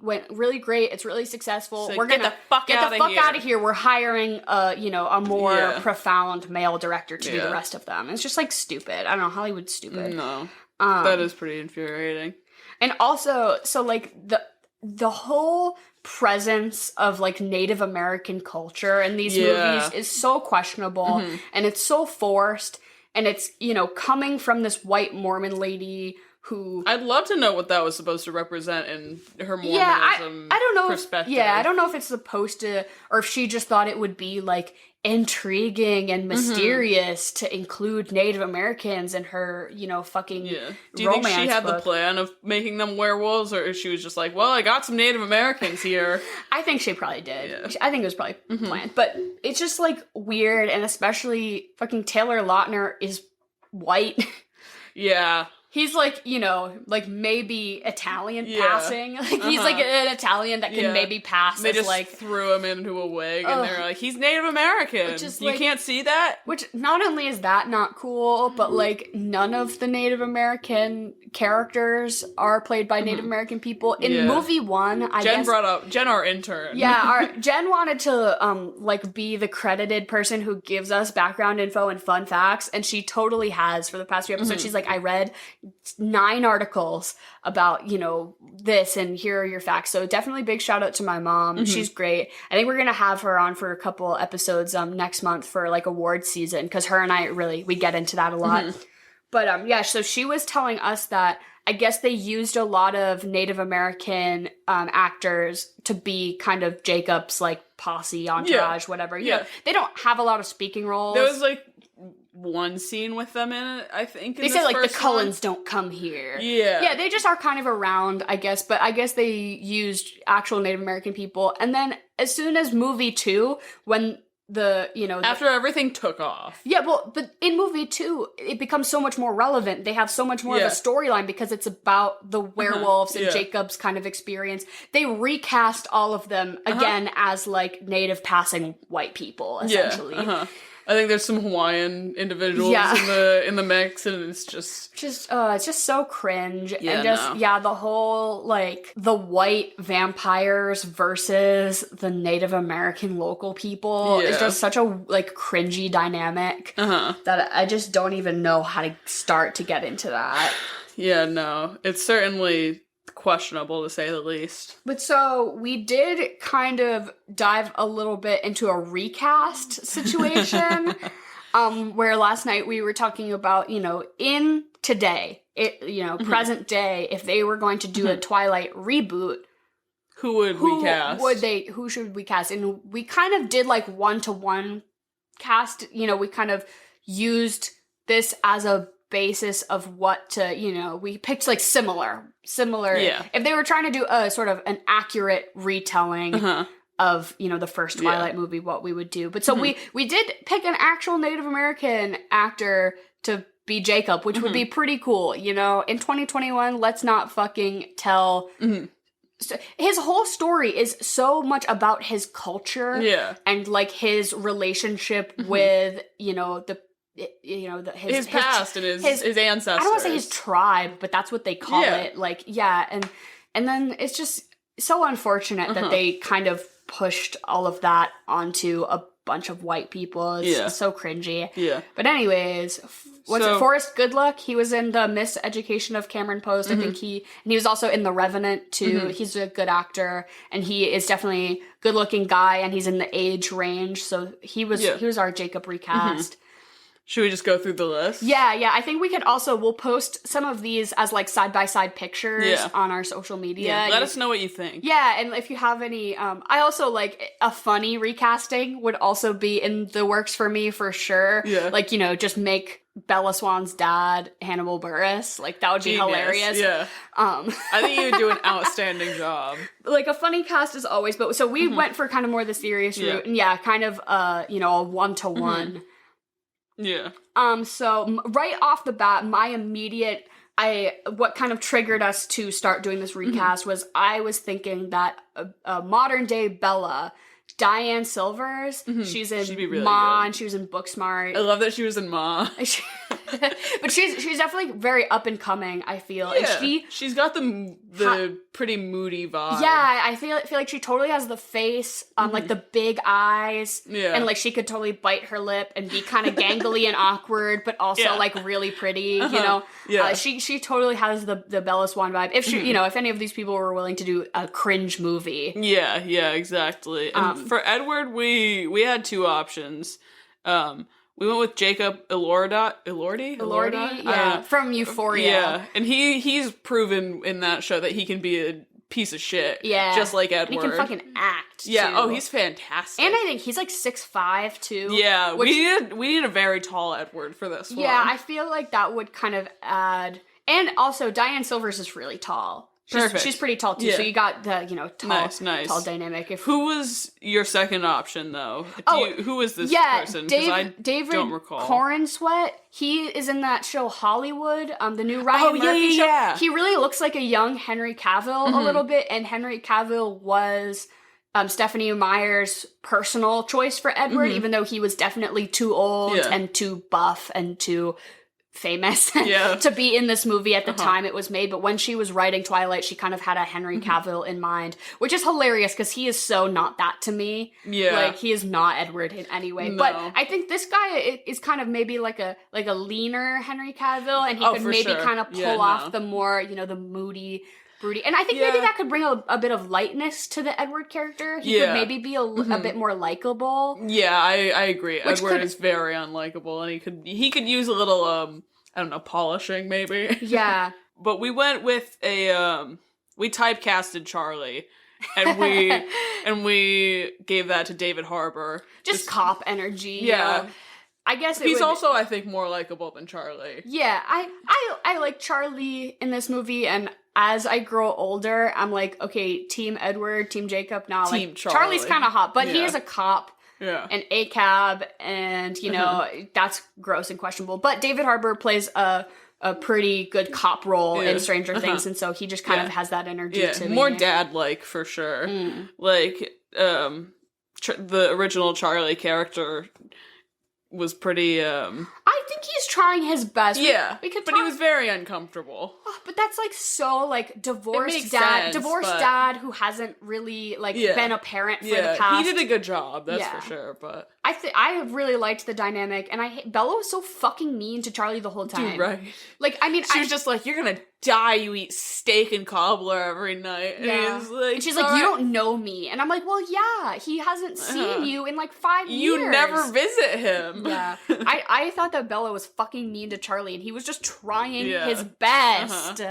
went really great, it's really successful. So we're gonna get the fuck out of here. We're hiring a more profound male director to do the rest of them. It's just, like, stupid. I don't know, Hollywood's stupid. No. That is pretty infuriating. And also, so, like, the whole presence of, like, Native American culture in these movies is so questionable, and it's so forced, and it's, you know, coming from this white Mormon lady who... I'd love to know what that was supposed to represent in her Mormonism I don't know perspective. I don't know if it's supposed to, or if she just thought it would be, like, intriguing and mysterious to include Native Americans in her, fucking Do you think she had book. the plan of making them werewolves, or she was just like, well, I got some Native Americans here? I think she probably did. Yeah. I think it was probably planned. But it's just, like, weird, and especially fucking Taylor Lautner is white. Yeah. He's, like, like, maybe Italian passing. Like, he's, like, an Italian that can maybe pass They as, just like... threw him into a wig, and they're like, he's Native American. You can't see that? Which, not only is that not cool, but, like, none of the Native American characters are played by Native American people. In movie 1, I guess... Jen, our intern. Yeah, Jen wanted to, like, be the credited person who gives us background info and fun facts, and she totally has for the past few episodes. She's like, I read 9 articles about, this, and here are your facts. So definitely big shout out to my mom. She's great. I think we're gonna have her on for a couple episodes next month for, like, award season, because her and I we get into that a lot. But so she was telling us that I guess they used a lot of Native American actors to be kind of Jacob's, like, posse, entourage, whatever. You know, they don't have a lot of speaking roles. There was, like, one scene with them in it, I think. They say, like, the Cullens don't come here. Yeah. Yeah, they just are kind of around, I guess, but I guess they used actual Native American people. And then as soon as movie 2, when after everything took off. Yeah, well, but in movie 2, it becomes so much more relevant. They have so much more of a storyline because it's about the werewolves and Jacob's kind of experience. They recast all of them again as, like, native passing white people, essentially. I think there's some Hawaiian individuals in the mix, and it's just it's just so cringe. And the whole, like, the white vampires versus the Native American local people is just such a, like, cringy dynamic that I just don't even know how to start to get into that. Yeah, no. It's certainly questionable, to say the least. But so we did kind of dive a little bit into a recast situation, where last night we were talking about, in today, present day, if they were going to do a Twilight reboot, who should we cast? And we kind of did, like, 1-to-1 cast. We kind of used this as a basis of what to, we picked, like, similar. If they were trying to do a sort of an accurate retelling of, the first Twilight movie, what we would do. But so we did pick an actual Native American actor to be Jacob, which would be pretty cool, In 2021, let's not fucking tell... So his whole story is so much about his culture and, like, his relationship with, his past and his ancestors. I don't want to say his tribe, but that's what they call it. Like, and then it's just so unfortunate that they kind of pushed all of that onto a bunch of white people. It's so cringy. Yeah. But anyways, Forrest Goodluck? He was in the Miseducation of Cameron Post. I think he was also in The Revenant too. He's a good actor, and he is definitely a good-looking guy, and he's in the age range. So he was our Jacob recast. Should we just go through the list? Yeah. I think we'll post some of these as, like, side-by-side pictures on our social media. Yeah, let us know what you think. Yeah, and if you have any, I also, like, a funny recasting would also be in the works for me, for sure. Yeah. Like, just make Bella Swan's dad Hannibal Buress. Like, that would be hilarious. Yeah. I think you would do an outstanding job. Like, a funny cast as always, but so we went for kind of more the serious route, and kind of, a 1-to-1. Yeah. So right off the bat, what kind of triggered us to start doing this recast was I was thinking that a modern day Bella, Diane Silvers, she's in really Ma, good. And she was in Booksmart. I love that she was in Ma. But she's definitely very up and coming, I feel. Yeah, and she's got the pretty moody vibe. Yeah, I feel like she totally has the face, like the big eyes, and, like, she could totally bite her lip and be kind of gangly and awkward, but also like really pretty, Yeah. She totally has the Bella Swan vibe. If she, if any of these people were willing to do a cringe movie. Yeah, exactly. And for Edward, we had 2 options. We went with Jacob Elordi, yeah, from Euphoria. Yeah, and he's proven in that show that he can be a piece of shit. Yeah. Just like Edward. And he can fucking act, yeah, too. oh, he's fantastic. And I think he's like 6'5", too. Yeah, we need a very tall Edward for this one. Yeah, I feel like that would kind of add... And also, Diane Silvers is really tall. She's pretty tall, too, so you got the, tall dynamic. Who was your second option, though? Who was this person? David don't recall. Cornsweet. He is in that show Hollywood, the new Ryan Murphy show. Yeah. He really looks like a young Henry Cavill a little bit, and Henry Cavill was Stephanie Meyer's personal choice for Edward, even though he was definitely too old and too buff and too famous to be in this movie at the time it was made. But when she was writing Twilight, she kind of had a Henry Cavill in mind, which is hilarious because he is so not that to me. Yeah, like he is not Edward in any way. No. But I think this guy is kind of maybe like a leaner Henry Cavill, and he could maybe kind of pull off the more the moody, broody. And I think maybe that could bring a bit of lightness to the Edward character. He could maybe be a bit more likable. Yeah, I agree. Edward is very unlikable, and he could use a little I don't know, polishing maybe. Yeah. But we went with we typecasted Charlie, and we gave that to David Harbour. Just cop energy. Yeah. I guess he's also, I think, more likable than Charlie. Yeah, I like Charlie in this movie, and as I grow older, I'm like, okay, Team Edward, Team Jacob. Now, Team like, Charlie. Charlie's kind of hot, but he is a cop. Yeah. And ACAB, and that's gross and questionable. But David Harbour plays a pretty good cop role in Stranger Things, and so he just kind of has that energy to me. More dad-like for sure. Like the original Charlie character was pretty I think he's trying his best. Yeah, but he was very uncomfortable. Oh, but that's like so like divorced dad who hasn't really been a parent for the past. He did a good job, that's for sure. But I really liked the dynamic, and Bella was so fucking mean to Charlie the whole time. Dude, right? Like, I mean, she was just like, "You're gonna die. You eat steak and cobbler every night." Yeah. And she's like, "You don't know me," and I'm like, "Well, yeah, he hasn't seen you in like 5 years. You never visit him." Yeah, I thought that Bella was fucking mean to Charlie, and he was just trying his best.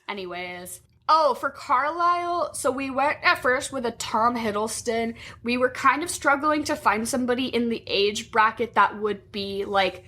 Anyways. Oh, for Carlisle, so we went at first with a Tom Hiddleston. We were kind of struggling to find somebody in the age bracket that would be like,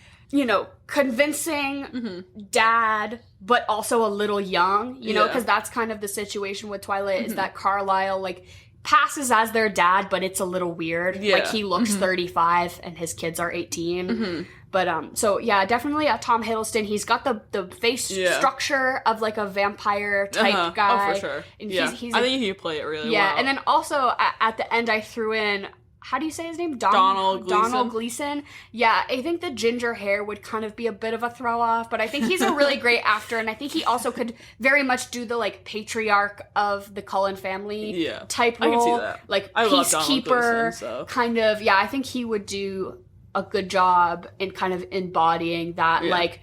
convincing dad, but also a little young, you know, because that's kind of the situation with Twilight, is that Carlisle, like, passes as their dad, but it's a little weird. Yeah. Like, he looks 35 and his kids are 18. But, so, yeah, definitely Tom Hiddleston. He's got the face structure of, like, a vampire type guy. Oh, for sure. And I think he play it really well. Yeah, and then also, at the end, I threw in... How do you say his name? Donald Gleason. Donald Gleason. Yeah, I think the ginger hair would kind of be a bit of a throw-off, but I think he's a really great actor, and I think he also could very much do the, like, patriarch of the Cullen family type role. I can see that. Like, I peacekeeper, Gleason, kind of. Yeah, I think he would do a good job in kind of embodying that, like,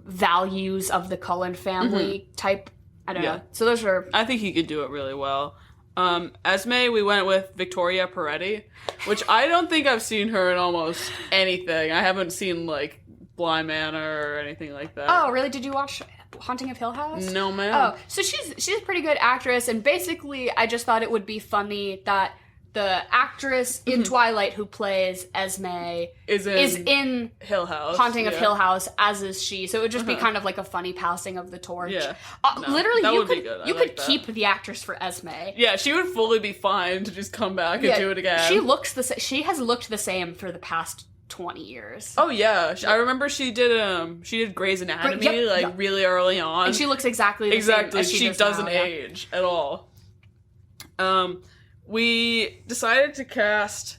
values of the Cullen family type. I don't know. So those are... I think he could do it really well. Esme, we went with Victoria Peretti, which I don't think I've seen her in almost anything. I haven't seen, like, Bly Manor or anything like that. Oh, really? Did you watch Haunting of Hill House? No, ma'am. Oh, so she's a pretty good actress, and basically I just thought it would be funny that the actress in Twilight who plays Esme is in Hill House. Haunting of Hill House, as is she. So it would just be kind of like a funny passing of the torch. Yeah. Literally, you could that. keep the actress for Esme. Yeah, she would fully be fine to just come back and do it again. She has looked the same for the past 20 years. Oh yeah, I remember she did Grey's Anatomy really early on, and she looks exactly the same as she doesn't age at all. We decided to cast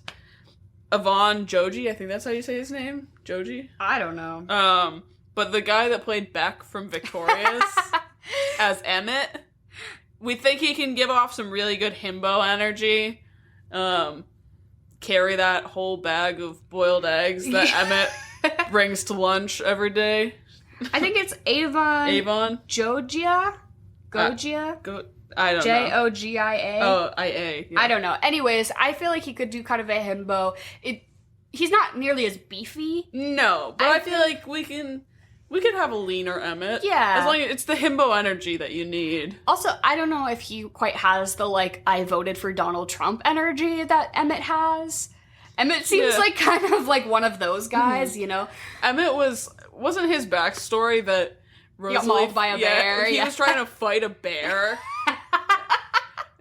Avon Joji. I think that's how you say his name. Joji? I don't know. But the guy that played Beck from Victorious as Emmett, we think he can give off some really good himbo energy. Carry that whole bag of boiled eggs that Emmett brings to lunch every day. I think it's Avon. Jogia? I don't know. Jogia. Oh, IA. Yeah. I don't know. Anyways, I feel like he could do kind of a himbo. he's not nearly as beefy. No, but I feel like we could have a leaner Emmett. Yeah. As long as it's the himbo energy that you need. Also, I don't know if he quite has the, like, I voted for Donald Trump energy that Emmett has. Emmett seems like kind of like one of those guys, you know? Emmett wasn't his backstory that Rosalie... He got mauled by a bear. He was trying to fight a bear.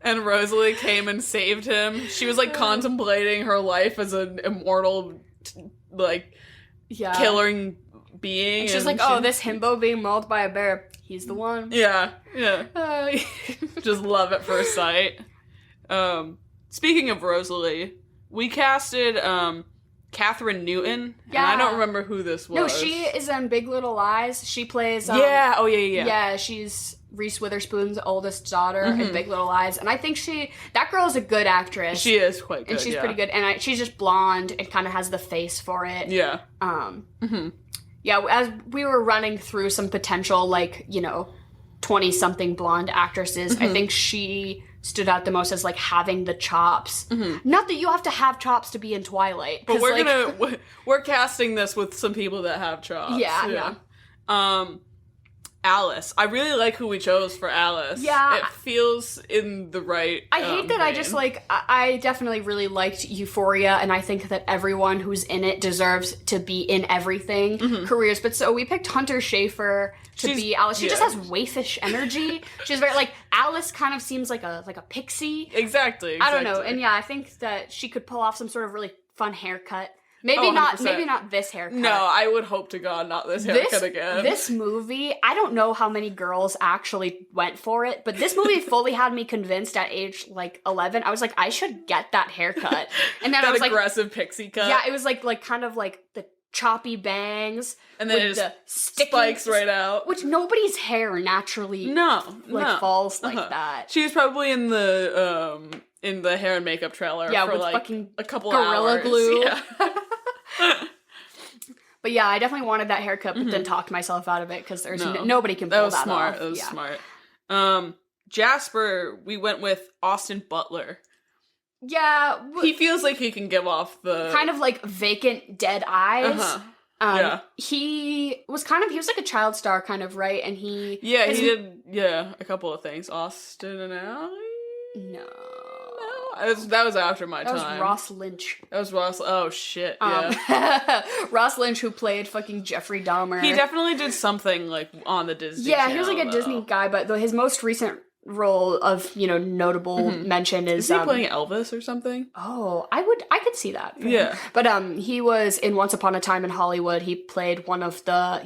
And Rosalie came and saved him. She was, like, contemplating her life as an immortal, like, killing being. And she's like, oh, this himbo being mauled by a bear, he's the one. Yeah. Just love at first sight. Speaking of Rosalie, we casted Catherine Newton, and I don't remember who this was. No, she is in Big Little Lies. She plays... Yeah, she's Reese Witherspoon's oldest daughter in Big Little Lies, and I think that girl is a good actress. She is quite good, and she's pretty good, and she's just blonde and kind of has the face for it. Yeah. Yeah, as we were running through some potential, like, you know, 20-something blonde actresses, I think she stood out the most as, like, having the chops. Not that you have to have chops to be in Twilight. But we're casting this with some people that have chops. Yeah. Alice. I really like who we chose for Alice. Yeah. It feels in the right I hate that vein. I just, like, I definitely really liked Euphoria, and I think that everyone who's in it deserves to be in everything careers. But so we picked Hunter Schafer to be Alice. She just has waifish energy. She's very, like, Alice kind of seems like a pixie. Exactly. I don't know. And yeah, I think that she could pull off some sort of really fun haircut. Maybe not this haircut. No, I would hope to God not this haircut again. This movie, I don't know how many girls actually went for it, but this movie fully had me convinced at age, like, 11. I was like, I should get that haircut. And then that I was aggressive pixie cut. Yeah, it was like kind of like the choppy bangs. And then it just spikes right out. Which nobody's hair naturally falls like that. She was probably in the hair and makeup trailer for with like fucking a couple Gorilla hours. Glue. Yeah. But yeah, I definitely wanted that haircut, but then talked myself out of it because there's nobody can pull that off. That was smart. Jasper, we went with Austin Butler. Yeah. He feels like he can give off the... kind of like vacant, dead eyes. He was like a child star kind of, right? And he... Yeah, he did, a couple of things. Austin and Ally? No. That was after my time. That was Ross Lynch. Oh, shit, yeah. Ross Lynch, who played fucking Jeffrey Dahmer. He definitely did something, like, on the Disney Channel, he was like a Disney guy, but his most recent role of, notable mention is... Is he playing Elvis or something? Oh, I could see that. Yeah. But he was in Once Upon a Time in Hollywood. He played one of the,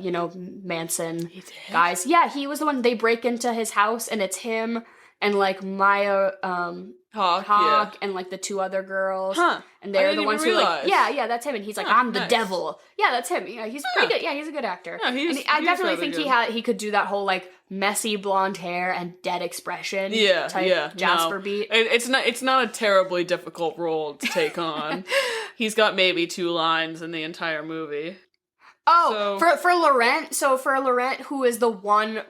Manson guys. Yeah, he was the one, they break into his house, and it's him and, like, Maya... Hawk and, like, the two other girls. And they're the ones who, like... Yeah, that's him. And he's like, I'm the devil. Yeah, that's him. Yeah, he's pretty good. Yeah, he's a good actor. Yeah, I definitely think he could do that whole, like, messy blonde hair and dead expression type Jasper beat. It's not a terribly difficult role to take on. He's got maybe 2 lines in the entire movie. Oh, for Laurent, who is the one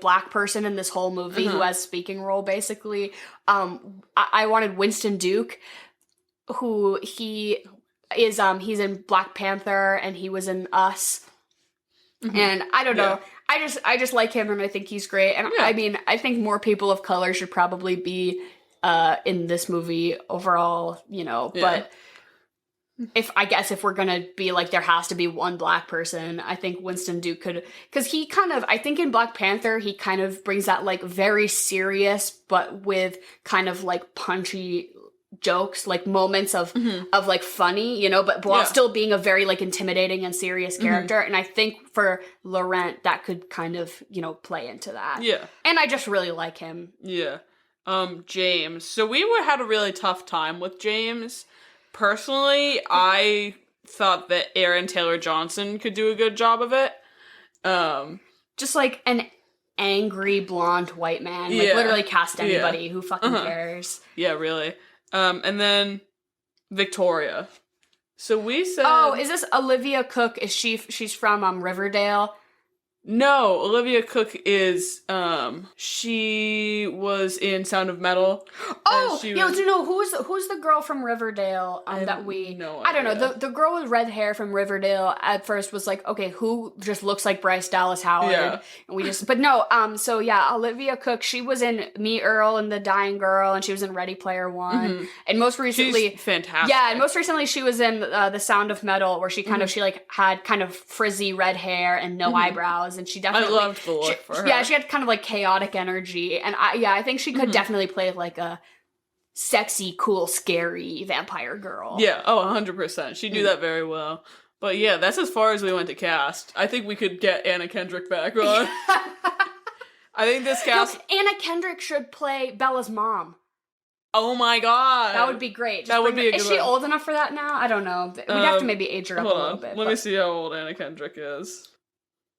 black person in this whole movie who has speaking role, basically, I wanted Winston Duke, who he is, he's in Black Panther, and he was in Us, and I don't know, I just like him, and I think he's great, and I mean, I think more people of color should probably be in this movie overall, but... If we're gonna be like, there has to be one black person, I think Winston Duke could, because he kind of, I think in Black Panther, he kind of brings that, like, very serious, but with kind of, like, punchy jokes, like, moments of like, funny, but while still being a very, like, intimidating and serious character, and I think for Laurent, that could kind of, play into that. Yeah. And I just really like him. Yeah. James. So we had a really tough time with James. Personally, I thought that Aaron Taylor Johnson could do a good job of it. Just like an angry blonde white man. Like, literally cast anybody who fucking cares. Yeah, really. And then Victoria. So we said... Oh, is this Olivia Cook? She's from Riverdale? No, Olivia Cooke is, she was in Sound of Metal. Oh, no, who's the girl from Riverdale, that we... No I don't know, idea. the girl with red hair from Riverdale at first was like, okay, who just looks like Bryce Dallas Howard? Yeah. And we just... But no, so yeah, Olivia Cooke, she was in Me, Earl, and the Dying Girl, and she was in Ready Player One. Mm-hmm. And most recently... She's fantastic. Yeah, and most recently she was in The Sound of Metal, where she kind of, she like had kind of frizzy red hair and no eyebrows, and she definitely... I loved the look for her. Yeah, she had kind of like chaotic energy, and I think she could definitely play like a sexy, cool, scary vampire girl. Yeah, 100%. She'd do that very well. But yeah, that's as far as we went to cast. I think we could get Anna Kendrick back on. I think this cast... No, Anna Kendrick should play Bella's mom. Oh my god. That would be great. That would be a good Is she old enough for that now? I don't know. We'd have to maybe age her up a little bit. Let me see how old Anna Kendrick is.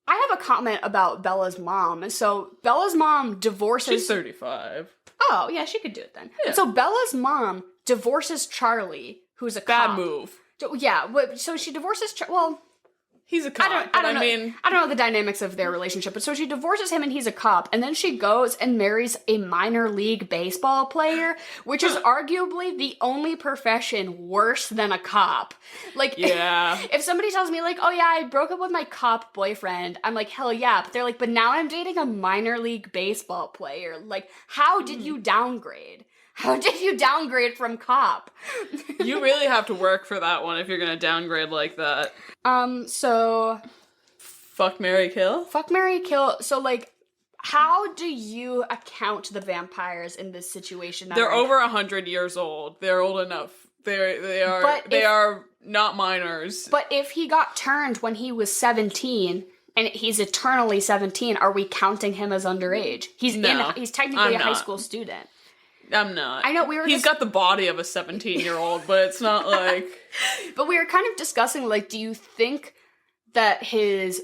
I have a comment about Bella's mom. So Bella's mom divorces... She's 35. Oh, yeah, she could do it then. Yeah. So Bella's mom divorces Charlie, who's a cop. Bad move. Yeah, so she divorces... He's a cop, I don't know the dynamics of their relationship, but so she divorces him and he's a cop, and then she goes and marries a minor league baseball player, which is arguably the only profession worse than a cop. Like, yeah. If somebody tells me, like, oh yeah, I broke up with my cop boyfriend, I'm like, hell yeah, but they're like, but now I'm dating a minor league baseball player. Like, how did you downgrade? How did you downgrade from cop? You really have to work for that one if you're gonna downgrade like that. So... Fuck, marry, kill? Fuck, marry, kill. So, like, how do you account the vampires in this situation? They're over 100 years old. They're old enough. They are not minors. But if he got turned when he was 17... and he's eternally 17, are we counting him as underage? He's technically a high school student. I'm not. I know He's got the body of a 17-year-old, but it's not like... But we were kind of discussing, like, do you think that his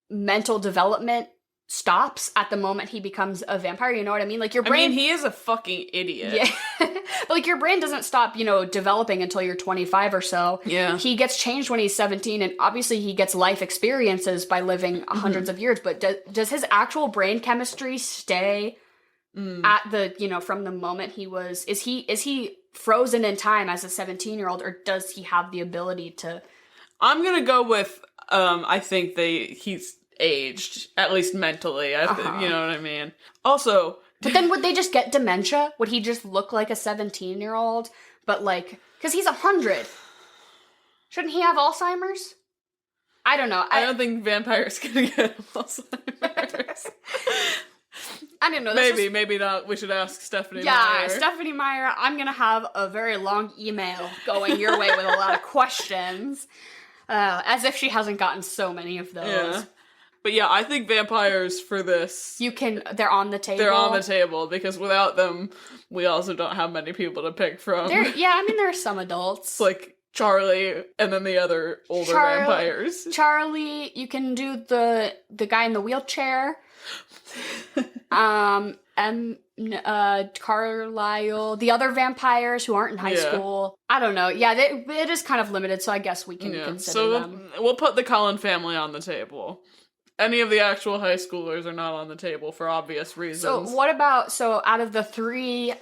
mental development stops at the moment he becomes a vampire? You know what I mean? Like, your brain... I mean, he is a fucking idiot. Yeah. But, like, your brain doesn't stop, developing until you're 25 or so. Yeah. He gets changed when he's 17, and obviously he gets life experiences by living hundreds of years, but does his actual brain chemistry stay... at the, from the moment he was, is he frozen in time as a 17-year-old, or does he have the ability to? I'm gonna go with, I think he's aged, at least mentally, you know what I mean? Also... But then would they just get dementia? Would he just look like a 17-year-old, but like, because he's 100. Shouldn't he have Alzheimer's? I don't know. I don't think vampires can get Alzheimer's. I didn't know. Maybe not. We should ask Stephanie Meyer. Yeah, Stephanie Meyer, I'm going to have a very long email going your way with a lot of questions. As if she hasn't gotten so many of those. Yeah. But yeah, I think vampires for this... They're on the table. They're on the table, because without them, we also don't have many people to pick from. There are some adults. It's like Charlie, and then the other older vampires. Charlie, you can do the guy in the wheelchair. Carlisle, the other vampires who aren't in high school. I don't know. Yeah, it is kind of limited, so I guess we can consider them. We'll put the Cullen family on the table. Any of the actual high schoolers are not on the table for obvious reasons. So what about, out of the three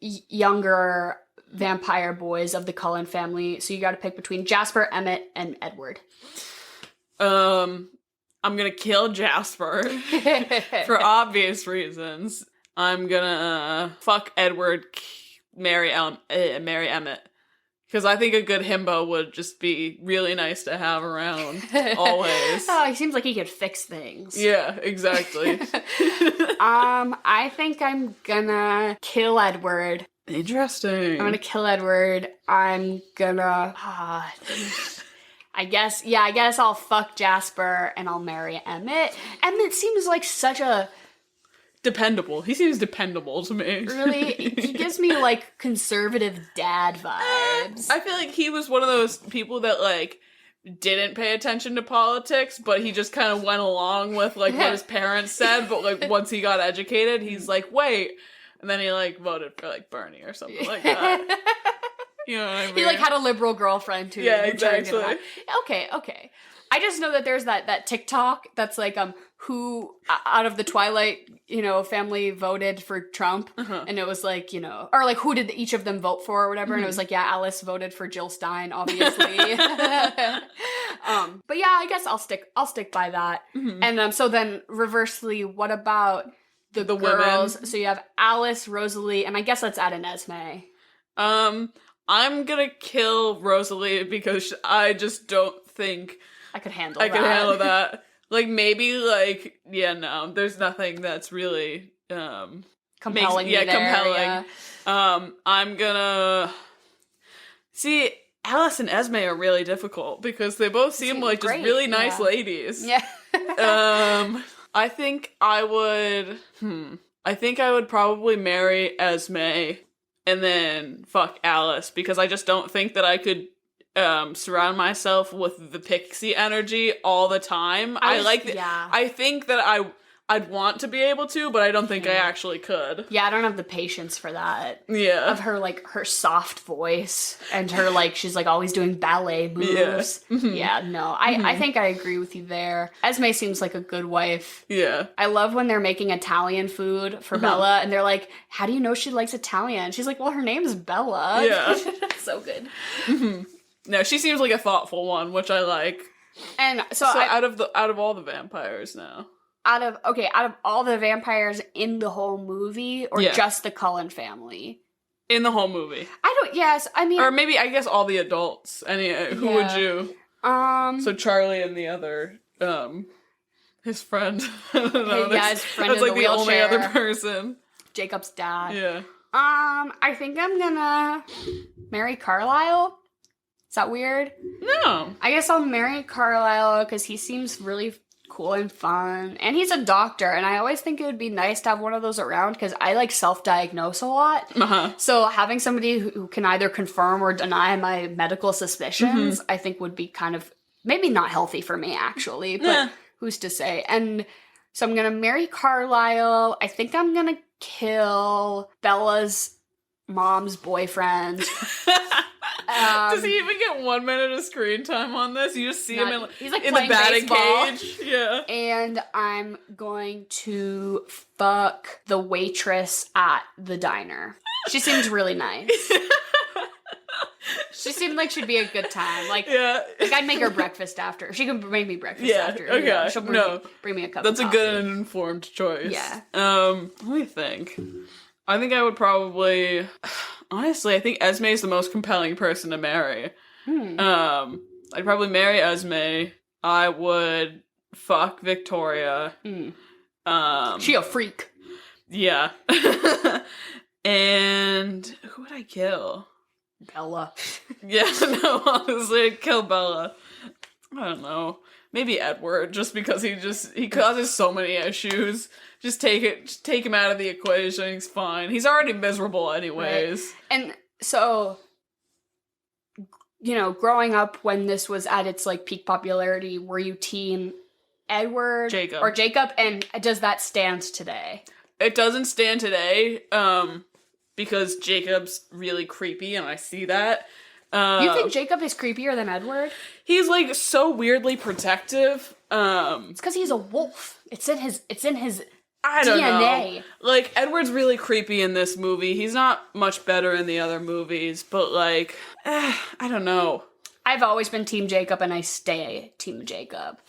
younger vampire boys of the Cullen family, so you gotta pick between Jasper, Emmett, and Edward. I'm gonna kill Jasper for obvious reasons. I'm gonna fuck Edward, marry Emmett. Because I think a good himbo would just be really nice to have around, always. Oh, he seems like he could fix things. Yeah, exactly. I think I'm gonna kill Edward. Interesting. I'm gonna kill Edward. I'm gonna... I guess I'll fuck Jasper and I'll marry Emmett. Emmett seems like such a... Dependable. He seems dependable to me. Really? He gives me, like, conservative dad vibes. I feel like he was one of those people that, like, didn't pay attention to politics, but he just kind of went along with, like, what his parents said, but, like, once he got educated, he's like, wait. And then he, like, voted for, like, Bernie or something like that. You know what I mean? He, like, had a liberal girlfriend, too. Yeah, exactly. Okay. I just know that there's that TikTok that's, like, who out of the Twilight, family voted for Trump. And it was, like, or, like, who did each of them vote for or whatever. And it was, like, yeah, Alice voted for Jill Stein, obviously. But, yeah, I guess I'll stick by that. And so then, reversely, what about the girls? Women? So you have Alice, Rosalie, and I guess let's add an Esme. I'm gonna kill Rosalie because I just don't think I could handle that. Like, maybe, like, yeah, no, there's nothing that's really, compelling. compelling. Yeah. I'm gonna... See, Alice and Esme are really difficult because they both seem like just really nice ladies. Yeah. I think I would probably marry Esme and then fuck Alice because I just don't think that I could surround myself with the pixie energy all the time. I think that I'd want to be able to, but I don't think I actually could. Yeah, I don't have the patience for that. Yeah. Of her, like, her soft voice and her, like, she's, like, always doing ballet moves. Yeah, no. I think I agree with you there. Esme seems like a good wife. Yeah. I love when they're making Italian food for Bella, and they're like, how do you know she likes Italian? She's like, well, her name's Bella. Yeah. So good. No, she seems like a thoughtful one, which I like. And so out of all the vampires now. Out of all the vampires in the whole movie, or just the Cullen family? In the whole movie. Or maybe, I guess, all the adults. Who would you? So Charlie and the other, his friend. I don't know. His friend that's in like the only other person. Jacob's dad. Yeah. I think I'm gonna marry Carlisle. Is that weird? No. I guess I'll marry Carlisle because he seems really cool and fun. And he's a doctor, and I always think it would be nice to have one of those around because I, like, self-diagnose a lot. So having somebody who can either confirm or deny my medical suspicions, I think would be kind of, maybe not healthy for me, actually, but who's to say? And so I'm gonna marry Carlisle. I think I'm gonna kill Bella's mom's boyfriend. Does he even get 1 minute of screen time on this? You just see him in the batting baseball. cage. Yeah. And I'm going to fuck the waitress at the diner. She seems really nice. She seemed like she'd be a good time. Like I'd make her breakfast after. She can make me breakfast after. Okay. She'll bring me a cup That's of a coffee. good and informed choice. Yeah. Let me think. I think I would probably... Honestly, I think Esme is the most compelling person to marry. I'd probably marry Esme. I would fuck Victoria. She a freak. Yeah. And who would I kill? Bella. Yeah, no, honestly, I'd kill Bella. I don't know. Maybe Edward, just because he causes so many issues. Just take him out of the equation. He's fine. He's already miserable anyways. Right. And so, growing up when this was at its, like, peak popularity, were you team Edward Jacob. Or Jacob? And does that stand today? It doesn't stand today, because Jacob's really creepy, and I see that. You think Jacob is creepier than Edward? He's, like, so weirdly protective. It's because he's a wolf. It's in his I don't DNA. know. Like, Edward's really creepy in this movie. He's not much better in the other movies, but, like, I don't know. I've always been Team Jacob, and I stay Team Jacob.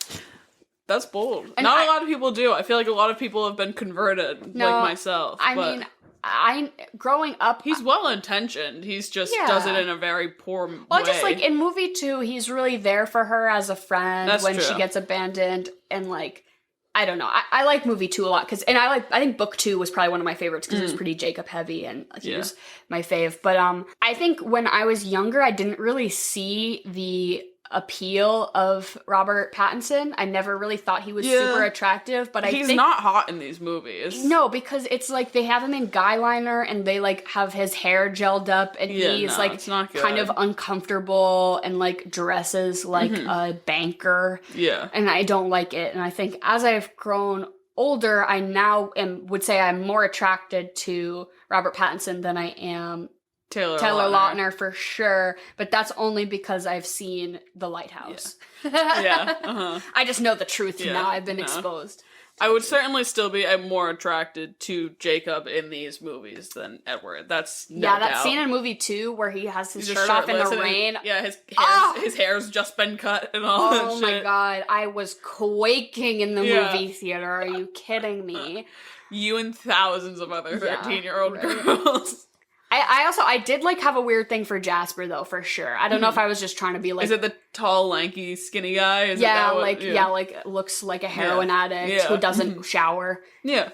That's bold. And not a lot of people do. I feel like a lot of people have been converted, like myself. Growing up... He's well-intentioned. He's just does it in a very poor way. Well, just, like, in movie 2, he's really there for her as a friend when she gets abandoned, and, like... I don't know. I like movie 2 a lot I think book 2 was probably one of my favorites because it was pretty Jacob heavy and he was my fave. But I think when I was younger, I didn't really see the appeal of Robert Pattinson. I never really thought he was super attractive, but he's not hot in these movies. No, because it's like they have him in guy liner and they like have his hair gelled up and he's like kind of uncomfortable and like dresses like a banker. Yeah. And I don't like it. And I think as I've grown older, I now would say I'm more attracted to Robert Pattinson than I am Taylor Lautner for sure, but that's only because I've seen The Lighthouse. Yeah. I just know the truth now. I've been exposed. I would certainly still be more attracted to Jacob in these movies than Edward. That's no doubt. That scene in movie 2 where he has his shirt off in the rain. His hair's just been cut and all that shit. Oh my god, I was quaking in the movie theater. Are you kidding me? You and thousands of other 13-year-old girls. I did like have a weird thing for Jasper though, for sure. I don't know if I was just trying to be like. Is it the tall, lanky, skinny guy? Looks like a heroin addict who doesn't shower. Yeah.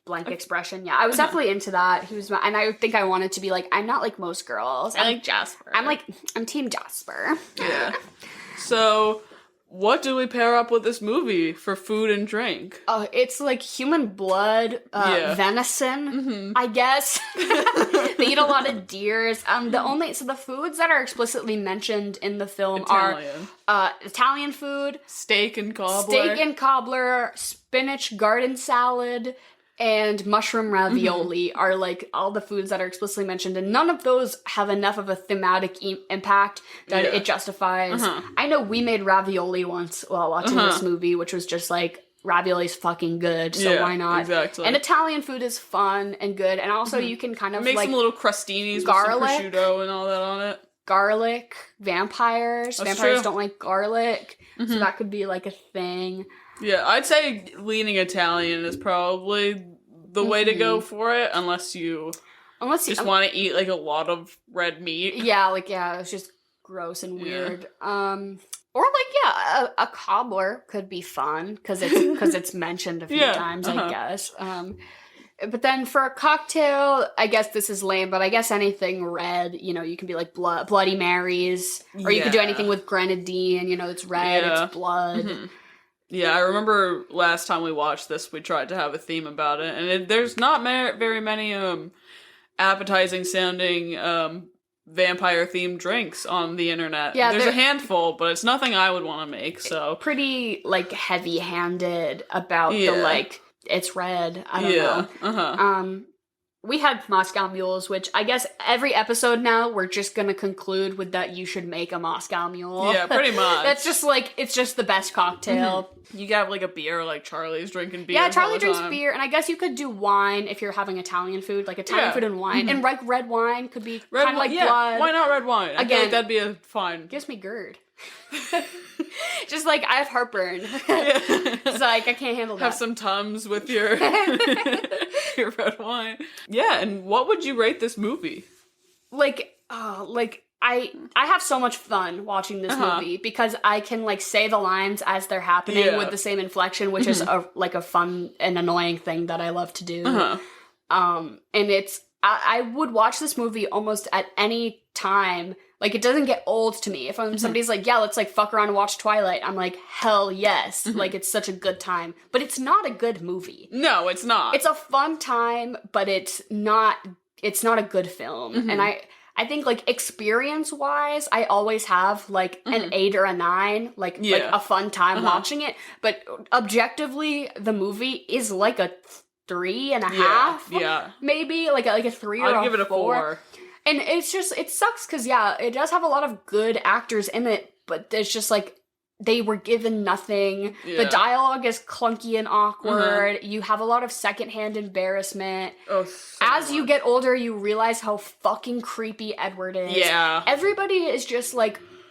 Blank expression. Yeah, I was definitely into that. And I think I wanted to be like, I'm not like most girls. I like Jasper. I'm Team Jasper. Yeah. So, what do we pair up with this movie for food and drink? Oh, it's like human blood, venison, I guess. They eat a lot of deers. The foods that are explicitly mentioned in the film are Italian food, steak and cobbler, spinach garden salad, and mushroom ravioli are like all the foods that are explicitly mentioned, and none of those have enough of a thematic impact that it justifies. I know we made ravioli once while watching this movie, which was just like, ravioli's fucking good, so why not? Exactly. And Italian food is fun and good, and also you can kind of make like some little crostinis garlic, with some prosciutto and all that on it. Garlic, vampires don't like garlic, so that could be like a thing. Yeah, I'd say leaning Italian is probably the way to go for it, unless you just want to eat like a lot of red meat. Yeah, it's just gross and weird. Or a cobbler could be fun because it's mentioned a few times, I guess. But then for a cocktail, I guess this is lame, but I guess anything red, you can be like Bloody Marys, or you could do anything with grenadine, it's red, it's blood. Yeah, I remember last time we watched this, we tried to have a theme about it, and there's not very many appetizing sounding vampire-themed drinks on the internet. Yeah, there's a handful, but it's nothing I would want to make, so. Pretty, heavy-handed about the, it's red, I don't know. We had Moscow Mules, which I guess every episode now we're just gonna conclude with that you should make a Moscow Mule. Yeah, pretty much. That's just it's just the best cocktail. You got a beer, like Charlie's drinking beer. Yeah, Charlie drinks beer, and I guess you could do wine if you're having Italian food, Italian food and wine. And red wine could be kind of like blood. Why not red wine? I feel like that'd be a fine. Gives me GERD. Just I have heartburn. It's I can't handle that. Have some Tums with your your red wine. Yeah, and what would you rate this movie? I have so much fun watching this movie because I can say the lines as they're happening with the same inflection, which is a fun and annoying thing that I love to do. And it's I would watch this movie almost at any time. It doesn't get old to me. If somebody's let's fuck around and watch Twilight, I'm like, hell yes. It's such a good time. But it's not a good movie. No, it's not. It's a fun time, but it's not a good film. And I think experience-wise, I always have an 8 or a 9, a fun time watching it. But objectively, the movie is a 3.5. Yeah. Maybe a 3 or a 4. I'd give it a 4. And it's just, it sucks because, it does have a lot of good actors in it, but there's just, they were given nothing. Yeah. The dialogue is clunky and awkward. You have a lot of secondhand embarrassment. Oh, As you get older, you realize how fucking creepy Edward is. Yeah. Everybody is just,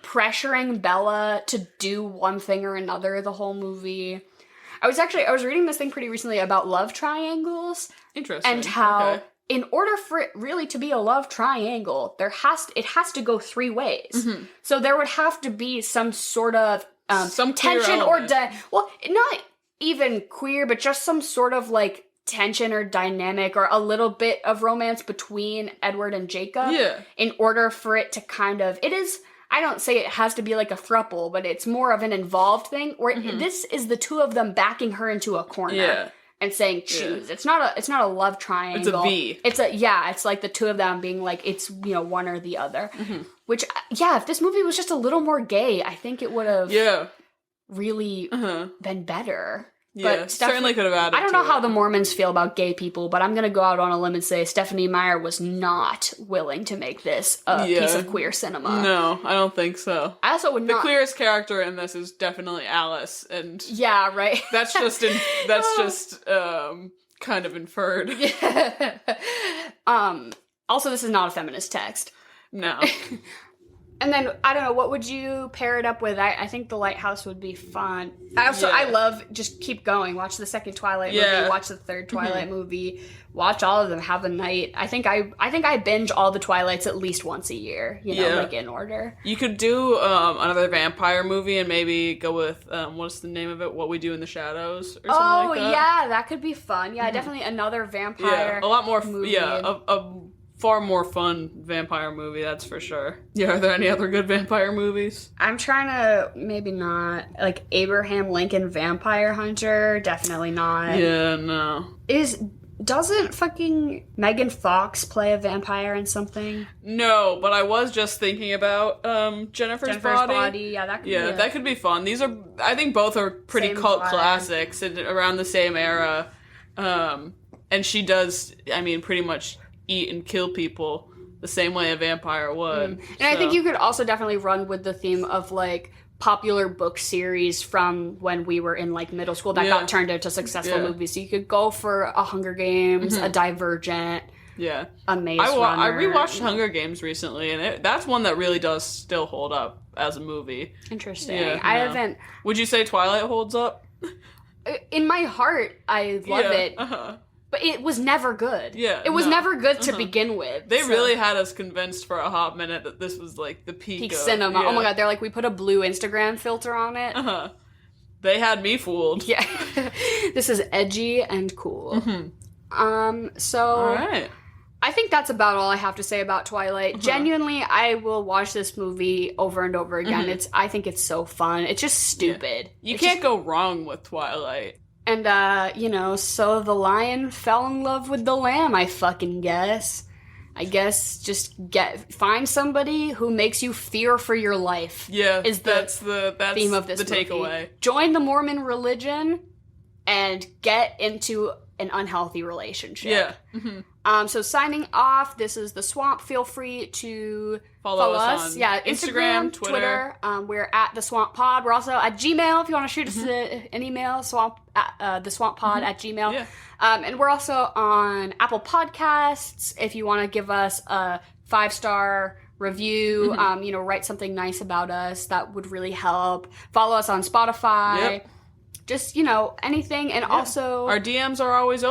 pressuring Bella to do one thing or another the whole movie. I was reading this thing pretty recently about love triangles. Interesting. And how... In order for it really to be a love triangle, it has to go 3 ways. So there would have to be some sort of some tension or not even queer, but just some sort of tension or dynamic or a little bit of romance between Edward and Jacob. Yeah. In order for it to I don't say it has to be a throuple, but it's more of an involved thing where this is the two of them backing her into a corner. Yeah. And saying choose. Yeah. It's not a love triangle. It's a V. It's the two of them being it's one or the other. Which if this movie was just a little more gay, I think it would have really been better. Yeah, certainly could have added. I don't know how the Mormons feel about gay people, but I'm going to go out on a limb and say Stephenie Meyer was not willing to make this a piece of queer cinema. No, I don't think so. I also would not. The queerest character in this is definitely Alice, and yeah, right. That's just kind of inferred. Also, this is not a feminist text. No. And then, I don't know, what would you pair it up with? I think The Lighthouse would be fun. I love, just keep going. Watch the second Twilight movie, watch the third Twilight movie, watch all of them, have a night. I think I binge all the Twilights at least once a year, like in order. You could do another vampire movie and maybe go with, what's the name of it? What We Do in the Shadows or something like that. Oh, yeah, that could be fun. Yeah, definitely another vampire a lot more, movie. a far more fun vampire movie, that's for sure. Yeah, are there any other good vampire movies? I'm trying to, maybe not. Like, Abraham Lincoln Vampire Hunter, definitely not. Yeah, no. Doesn't fucking Megan Fox play a vampire in something? No, but I was just thinking about Jennifer's Body. Yeah, that could be that could be fun. These are, I think both are pretty cult classics and around the same era. And she does, I mean, pretty much eat and kill people the same way a vampire would. And I think you could also definitely run with the theme of, like, popular book series from when we were in, like, middle school that got turned into successful movies. So you could go for a Hunger Games, a Divergent, a Maze Runner. I rewatched Hunger Games recently, and that's one that really does still hold up as a movie. Interesting. I haven't... Would you say Twilight holds up? In my heart, I love it. But it was never good. Yeah. It was never good to begin with. They really had us convinced for a hot minute that this was, like, the peak of cinema. Yeah. Oh my god, they're like, we put a blue Instagram filter on it. They had me fooled. Yeah. This is edgy and cool. So... All right. I think that's about all I have to say about Twilight. Genuinely, I will watch this movie over and over again. I think it's so fun. It's just stupid. You can't go wrong with Twilight. And, so the lion fell in love with the lamb, I fucking guess. I guess just find somebody who makes you fear for your life. Yeah, that's the theme of this movie. Takeaway. Join the Mormon religion and get into an unhealthy relationship. Yeah. So signing off, this is The Swamp. Feel free to follow us. Yeah, Instagram, Twitter. We're at The Swamp Pod. We're also at Gmail if you want to shoot us an email, theswamppod at Gmail. Yeah. And we're also on Apple Podcasts if you want to give us a 5-star review, write something nice about us. That would really help. Follow us on Spotify. Yep. Just, anything. And also... Our DMs are always open.